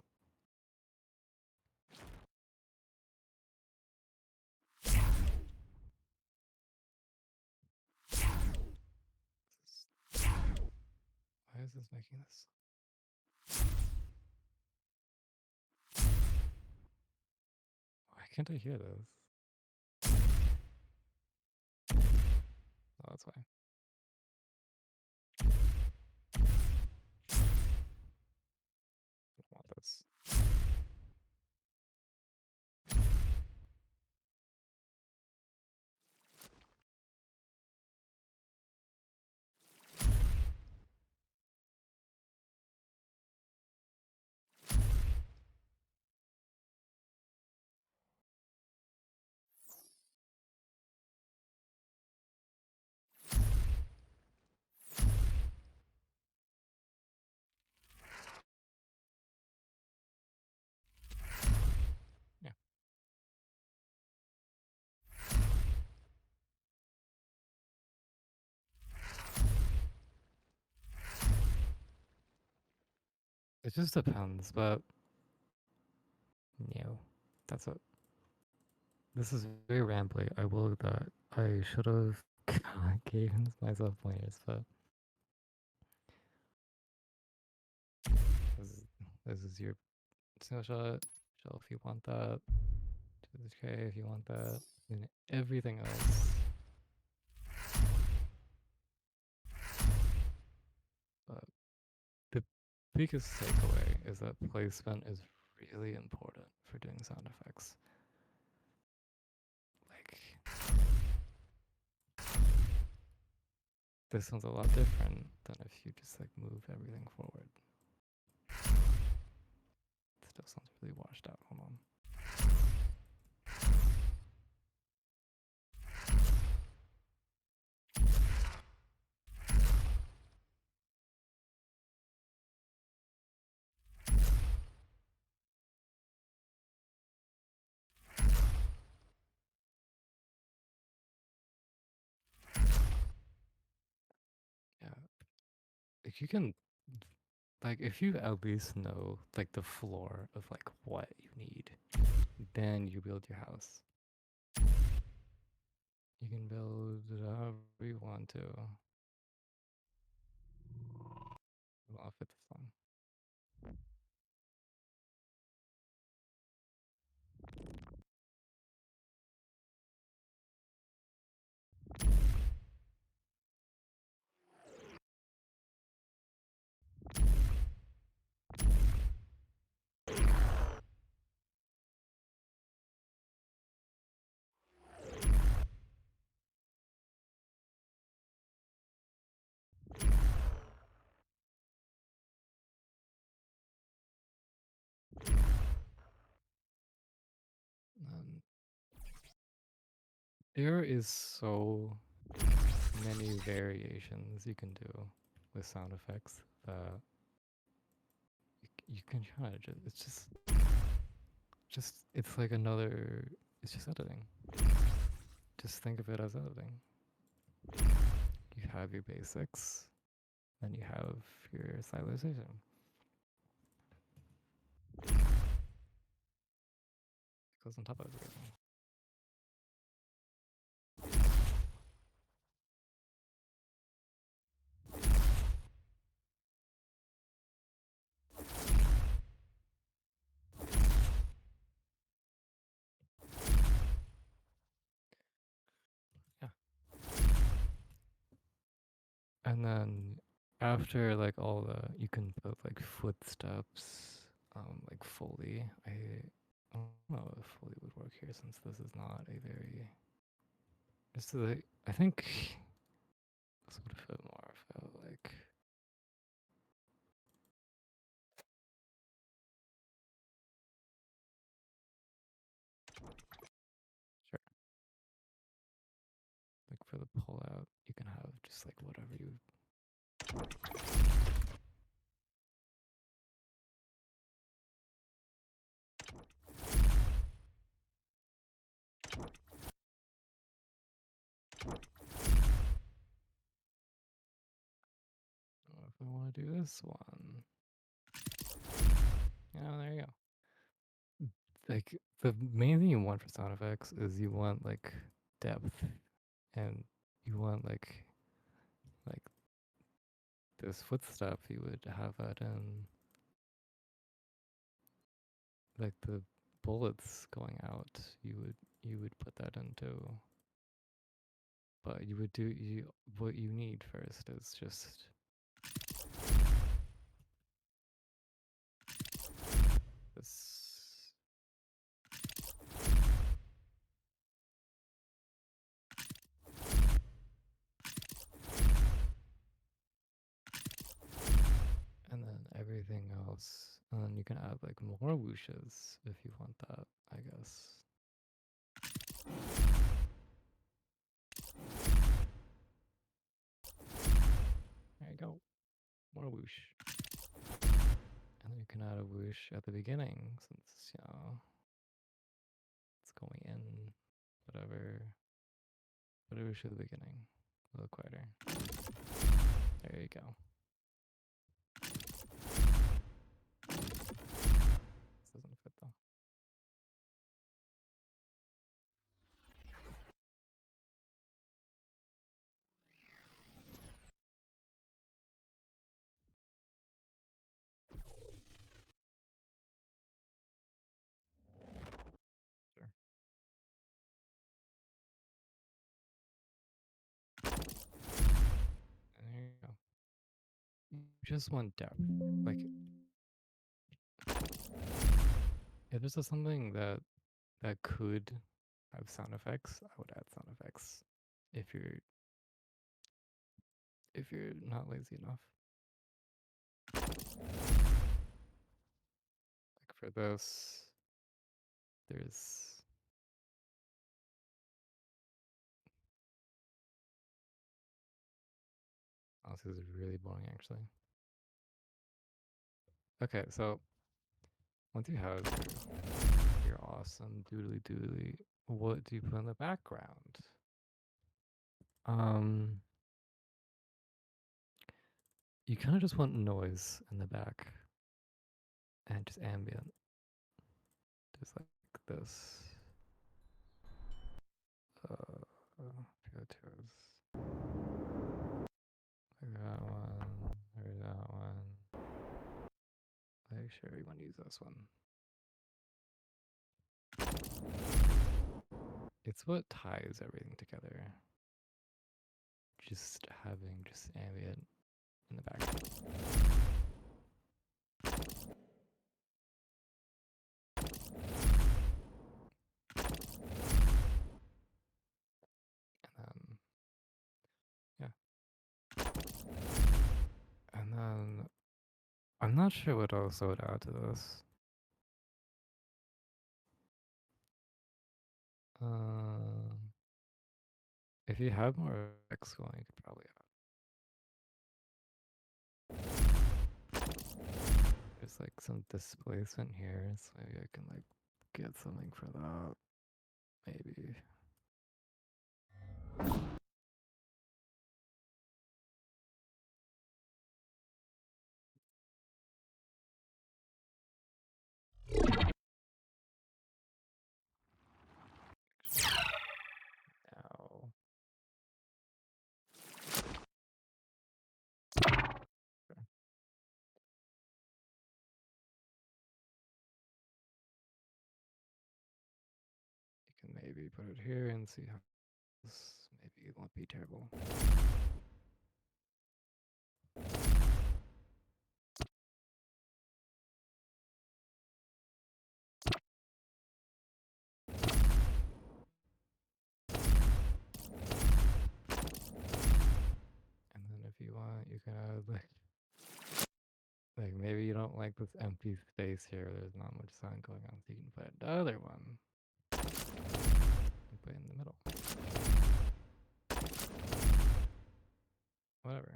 Why is this making this? Why can't I hear this? Oh, that's why. I don't want this. Yeah. It just depends, but no, that's it. This is very rambly. I will look that. I should have given myself pointers, but this is, this is your snapshot. Shell if you want that. To the K if you want that. And everything else. But the biggest takeaway is that placement is really important for doing sound effects. Like, this sounds a lot different than if you just like move everything forward. It still sounds really washed out. Hold on. like you can like if you at least know like the floor of like what you need, then you build your house. You can build however you want to. I'll fit this on. Um, there is so many variations you can do with sound effects that you can try to just it's just it's like another it's just editing. Just think of it as editing. You have your basics, then you have your stylization. It goes on top of everything. Yeah. And then after like all the you can put like footsteps, like Foley. I don't know if Foley would work here since this is not a very this is a, I think this would fit more if I like sure. Like for the pull out, you can have just like whatever you if I want to do this one. Yeah, there you go. Like the main thing you want for sound effects is you want like depth and you want like this footstep you would have that in like the bullets going out you would put that into but you would do you what you need first is just this and then everything else and then you can add like more whooshes if you want that I guess there you go more whoosh and then you can add a whoosh at the beginning since you know it's going in whatever whoosh at the beginning a little quieter there you go this doesn't fit though sure and there you go you just want depth like if this is something that could have sound effects, I would add sound effects if you're not lazy enough. Like for this, there's honestly this is really boring actually. Okay, so once you have your awesome doodly doodly, what do you put in the background? Um You kind of just want noise in the back and just ambient, just like this. Filters like that one, or that one. Like sure, we want to use this one. It's what ties everything together. Just having just ambient in the background. And then, yeah. And then, I'm not sure what else I would add to this. If you have more effects going, you could probably add just like some displacement here, so maybe I can like get something for that. Maybe. Now, you can maybe put it here and see how this maybe it won't be terrible. And then if you want, you can add like maybe you don't like this empty space here. There's not much sound going on, so you can put another one and put it in the middle. Whatever.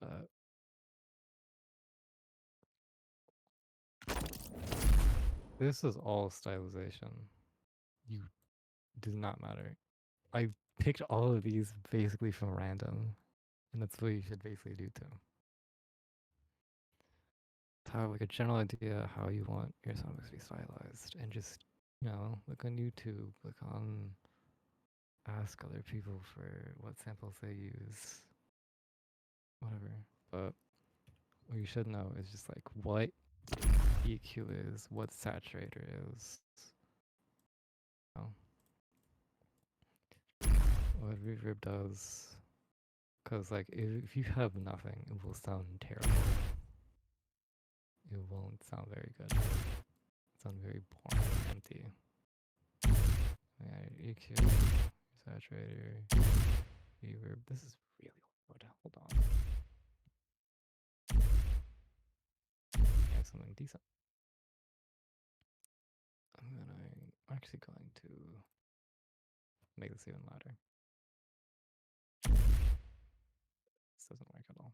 But this is all stylization. You does not matter. I picked all of these basically from random, and that's what you should basically do too. To have like a general idea how you want your songs to be stylized, and just look on YouTube, look on, ask other people for what samples they use, whatever. But what you should know is just like what EQ is, what saturator is, you know, what reverb does. Because like if you have nothing, it will sound terrible. It won't sound very good. It sound very boring, empty. Yeah, EQ, saturator, reverb. This is really loud. Hold on. Yeah, something decent. I'm actually going to make this even louder. This doesn't work at all.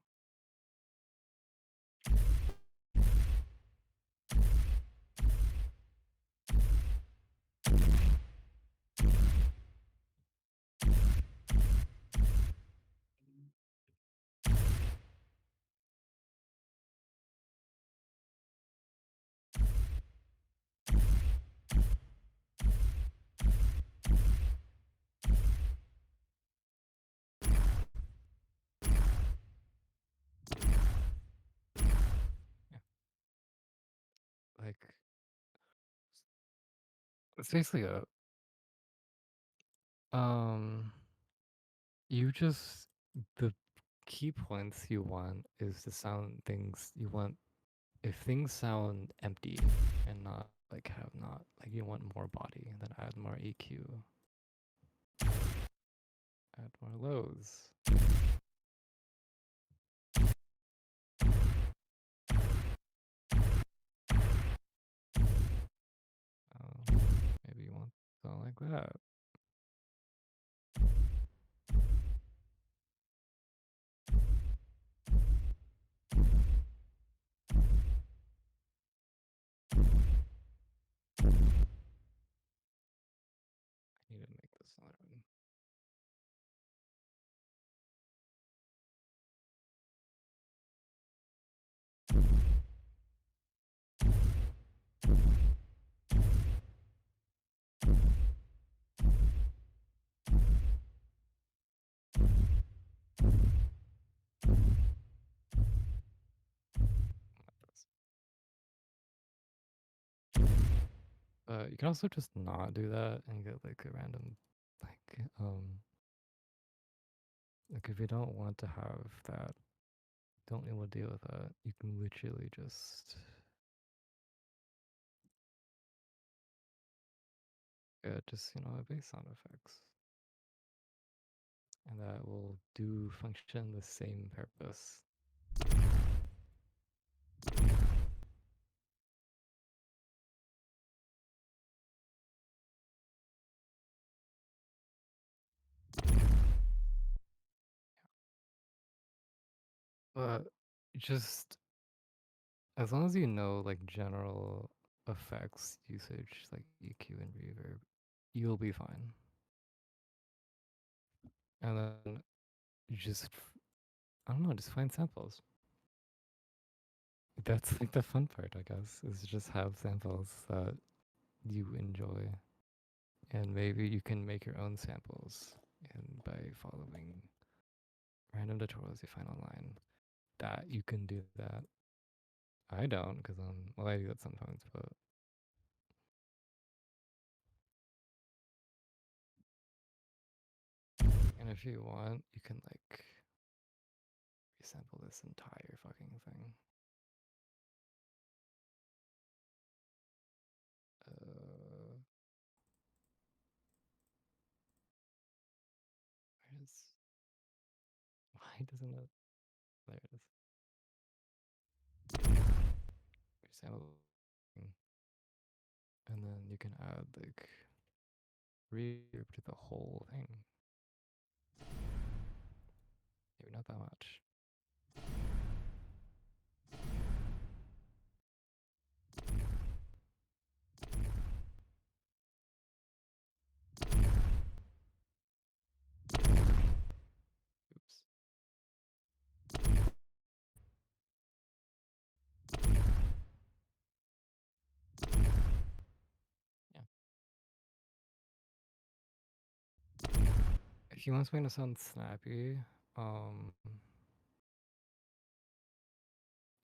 Yeah, like it's basically a um. You just the key points you want is to sound things you want. If things sound empty and not like have not like you want more body, then add more EQ, add more lows. Maybe you want something like that. I need to make this louder. You can also just not do that and get like a random, like if you don't want to have that, don't want to deal with that, you can literally just just base sound effects, and that will do function the same purpose. But just as long as you know like general effects usage like EQ and reverb, you'll be fine. And then you just I don't know, just find samples. That's like the fun part, I guess, is just have samples that you enjoy. And maybe you can make your own samples and by following random tutorials you find online. That you can do that. I don't because well, I do that sometimes, but and if you want, you can like resample this entire fucking thing. Uh, where is? Why doesn't it? There it is. Resample, and then you can add like reverb to the whole thing. Maybe not that much. Oops. Yeah. If you want something to sound snappy, I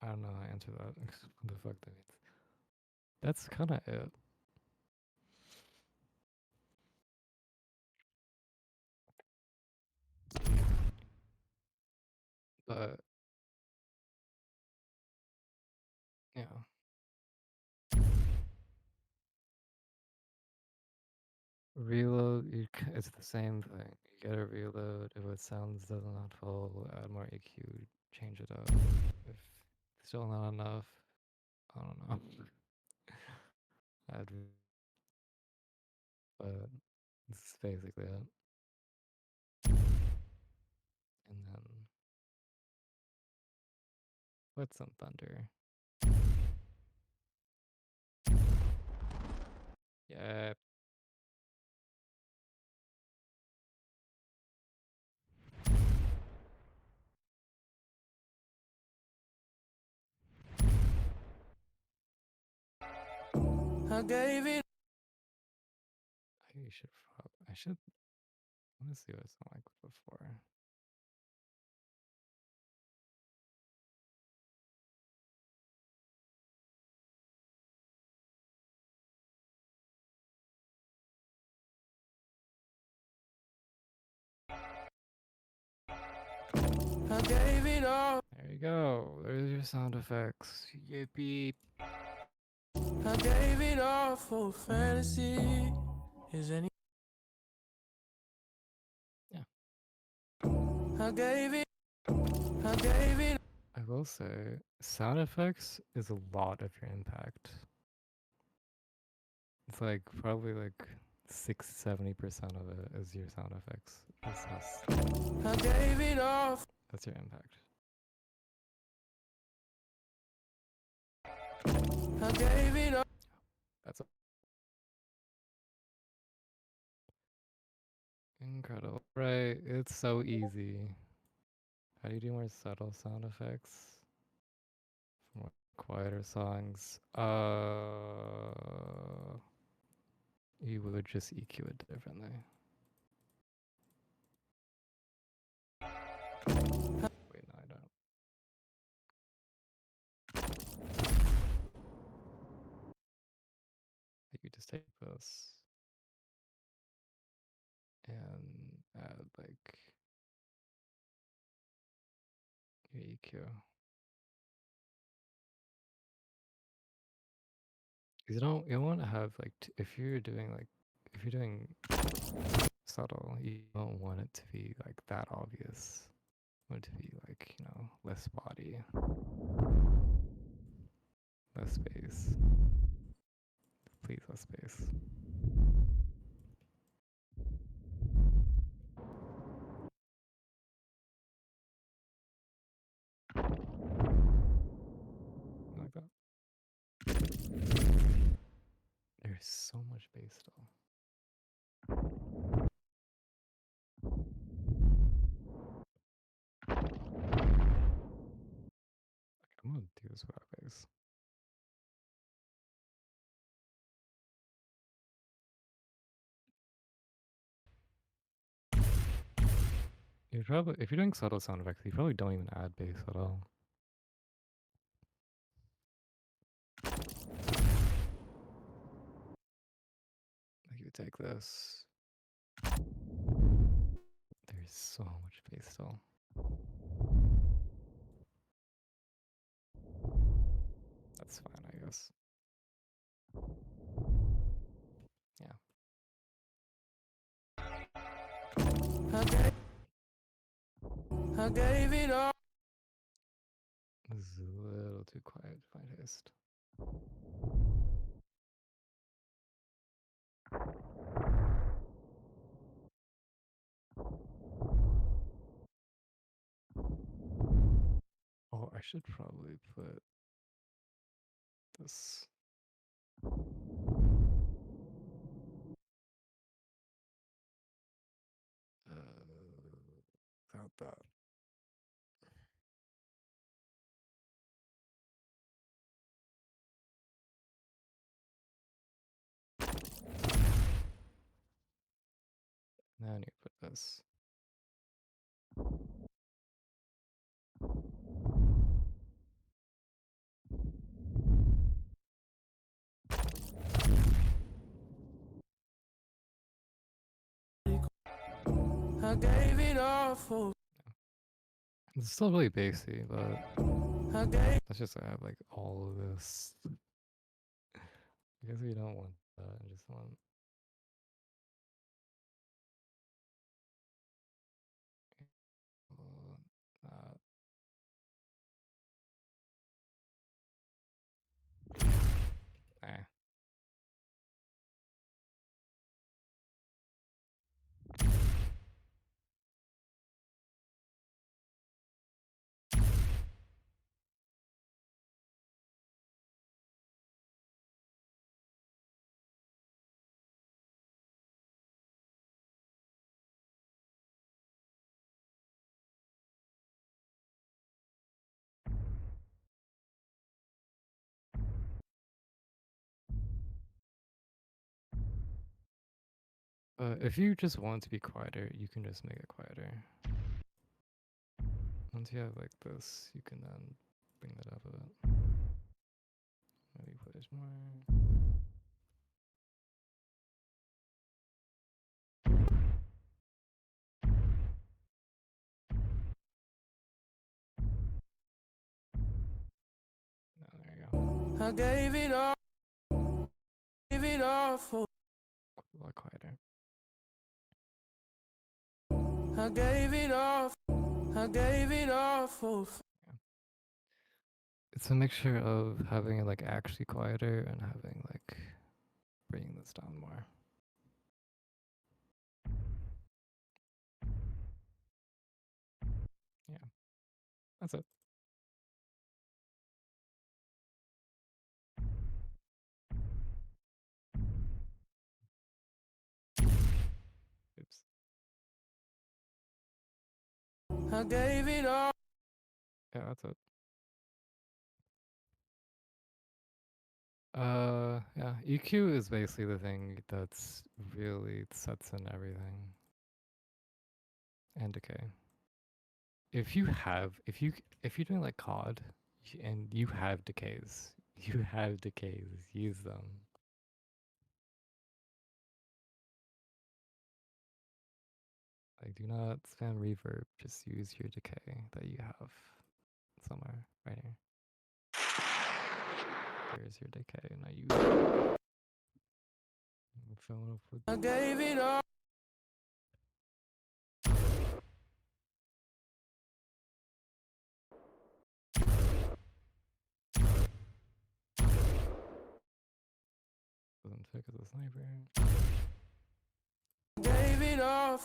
don't know how to answer that. What the fuck that means? That's kind of it. But yeah, reload. It's the same thing. You get a reload. If it sounds does not full, add more EQ. Change it up. If still not enough, I don't know. Add. But this is basically it. And then put some thunder. Yeah. I gave it. I should. I should. I want to see what it sounded like before. I gave it all. There you go. There's your sound effects. Yippee. I gave it all for fantasy. Is any? Yeah. I gave it. I gave it. I will say, sound effects is a lot of your impact. It's like probably like 70% of it is your sound effects. I gave it all. That's your impact. I gave it all. That's incredible. Right, it's so easy. How do you do more subtle sound effects? From quieter songs, you would just EQ it differently. Wait, no, I don't. You just take this and add like your EQ. You don't want to have like if you're doing subtle, you don't want it to be like that obvious. You want it to be like, less body, less space. Please, less space. Like that. There's so much bass still. I'm gonna do this without bass. If you're doing subtle sound effects, you probably don't even add bass at all. Like you take this. There's so much bass still. That's fine, I guess. Yeah. I gave it all. This is a little too quiet for my taste. Oh, I should probably put this. Without that. Now I need to put this. I gave it all for. It's still really bassy, but I gave. let's just add like all of this. I guess we don't want that. I just want that. Eh. If you just want it to be quieter, you can just make it quieter. Once you have like this, you can then bring that up a bit. Maybe put it more. No, there you go. I gave it all. Gave it all for. A lot quieter. I gave it all. I gave it all for. Yeah. It's a mixture of having it like actually quieter and having like bringing this down more. Yeah, that's it. Oops. I gave it all. Yeah, that's it. Yeah. EQ is basically the thing that's really sets in everything and decay. If you're doing like COD and you have decays, use them. Like, do not spam reverb. Just use your decay that you have somewhere right here. Here's your decay. Now use it. I'm filling up with. I gave it all. Doesn't pick as a sniper. Gave it all.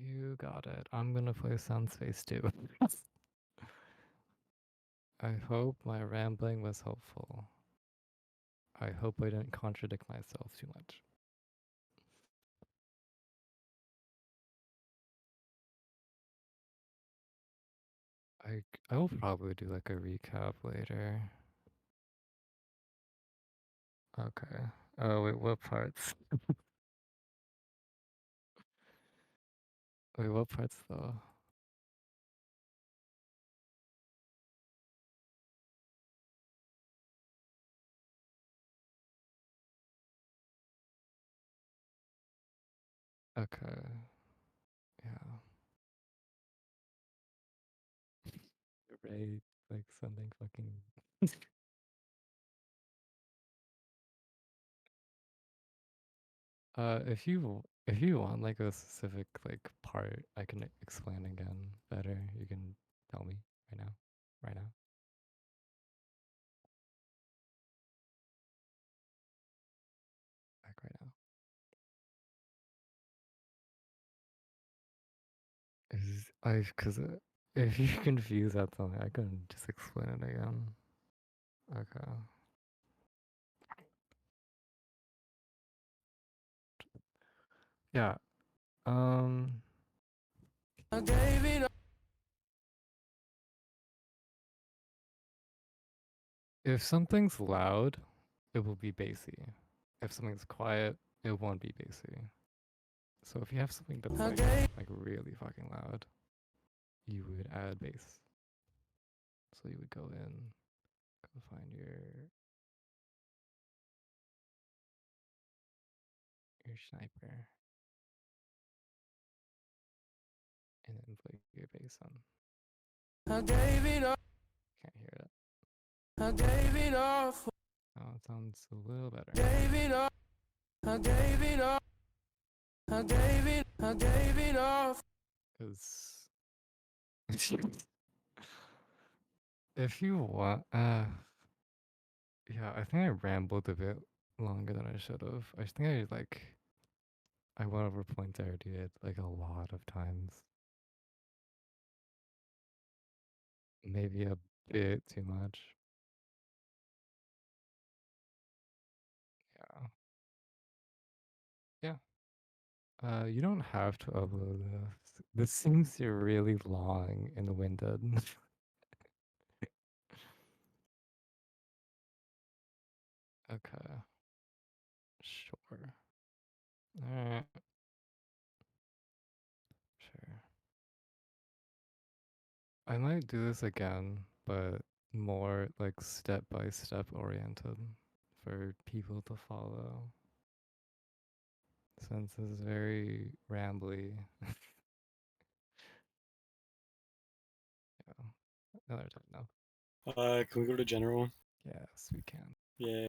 You got it. I'm gonna play Sound Space too. I hope my rambling was helpful. I hope I didn't contradict myself too much. I will probably do like a recap later. Okay. Oh wait, what parts? Wait, what parts though? Okay. Yeah. Right. Like something fucking. If you want like a specific like part, I can explain again better. You can tell me right now. Right now. Like right now. Is I because if you're confused at something, I can just explain it again. Okay. Yeah. Um. I gave it all. If something's loud, it will be bassy. If something's quiet, it won't be bassy. So if you have something that's I like gave. really fucking loud, you would add bass. So you would go in, go find your sniper, and then put your bass on. I gave it all. Can't hear it. I gave it all. Oh, it sounds a little better. Gave it all. I gave it all. I gave it. I gave it all. Cause if you want, yeah, I think I rambled a bit longer than I should have. I think I went over points I already did like a lot of times. Maybe a bit too much. Yeah. Yeah. You don't have to upload this. This seems really long and winded. Okay. Sure. Alright. Sure. I might do this again, but more like step by step oriented for people to follow. Since it's very rambly. Yeah. Another time now. Can we go to general? Yes, we can. Yeah.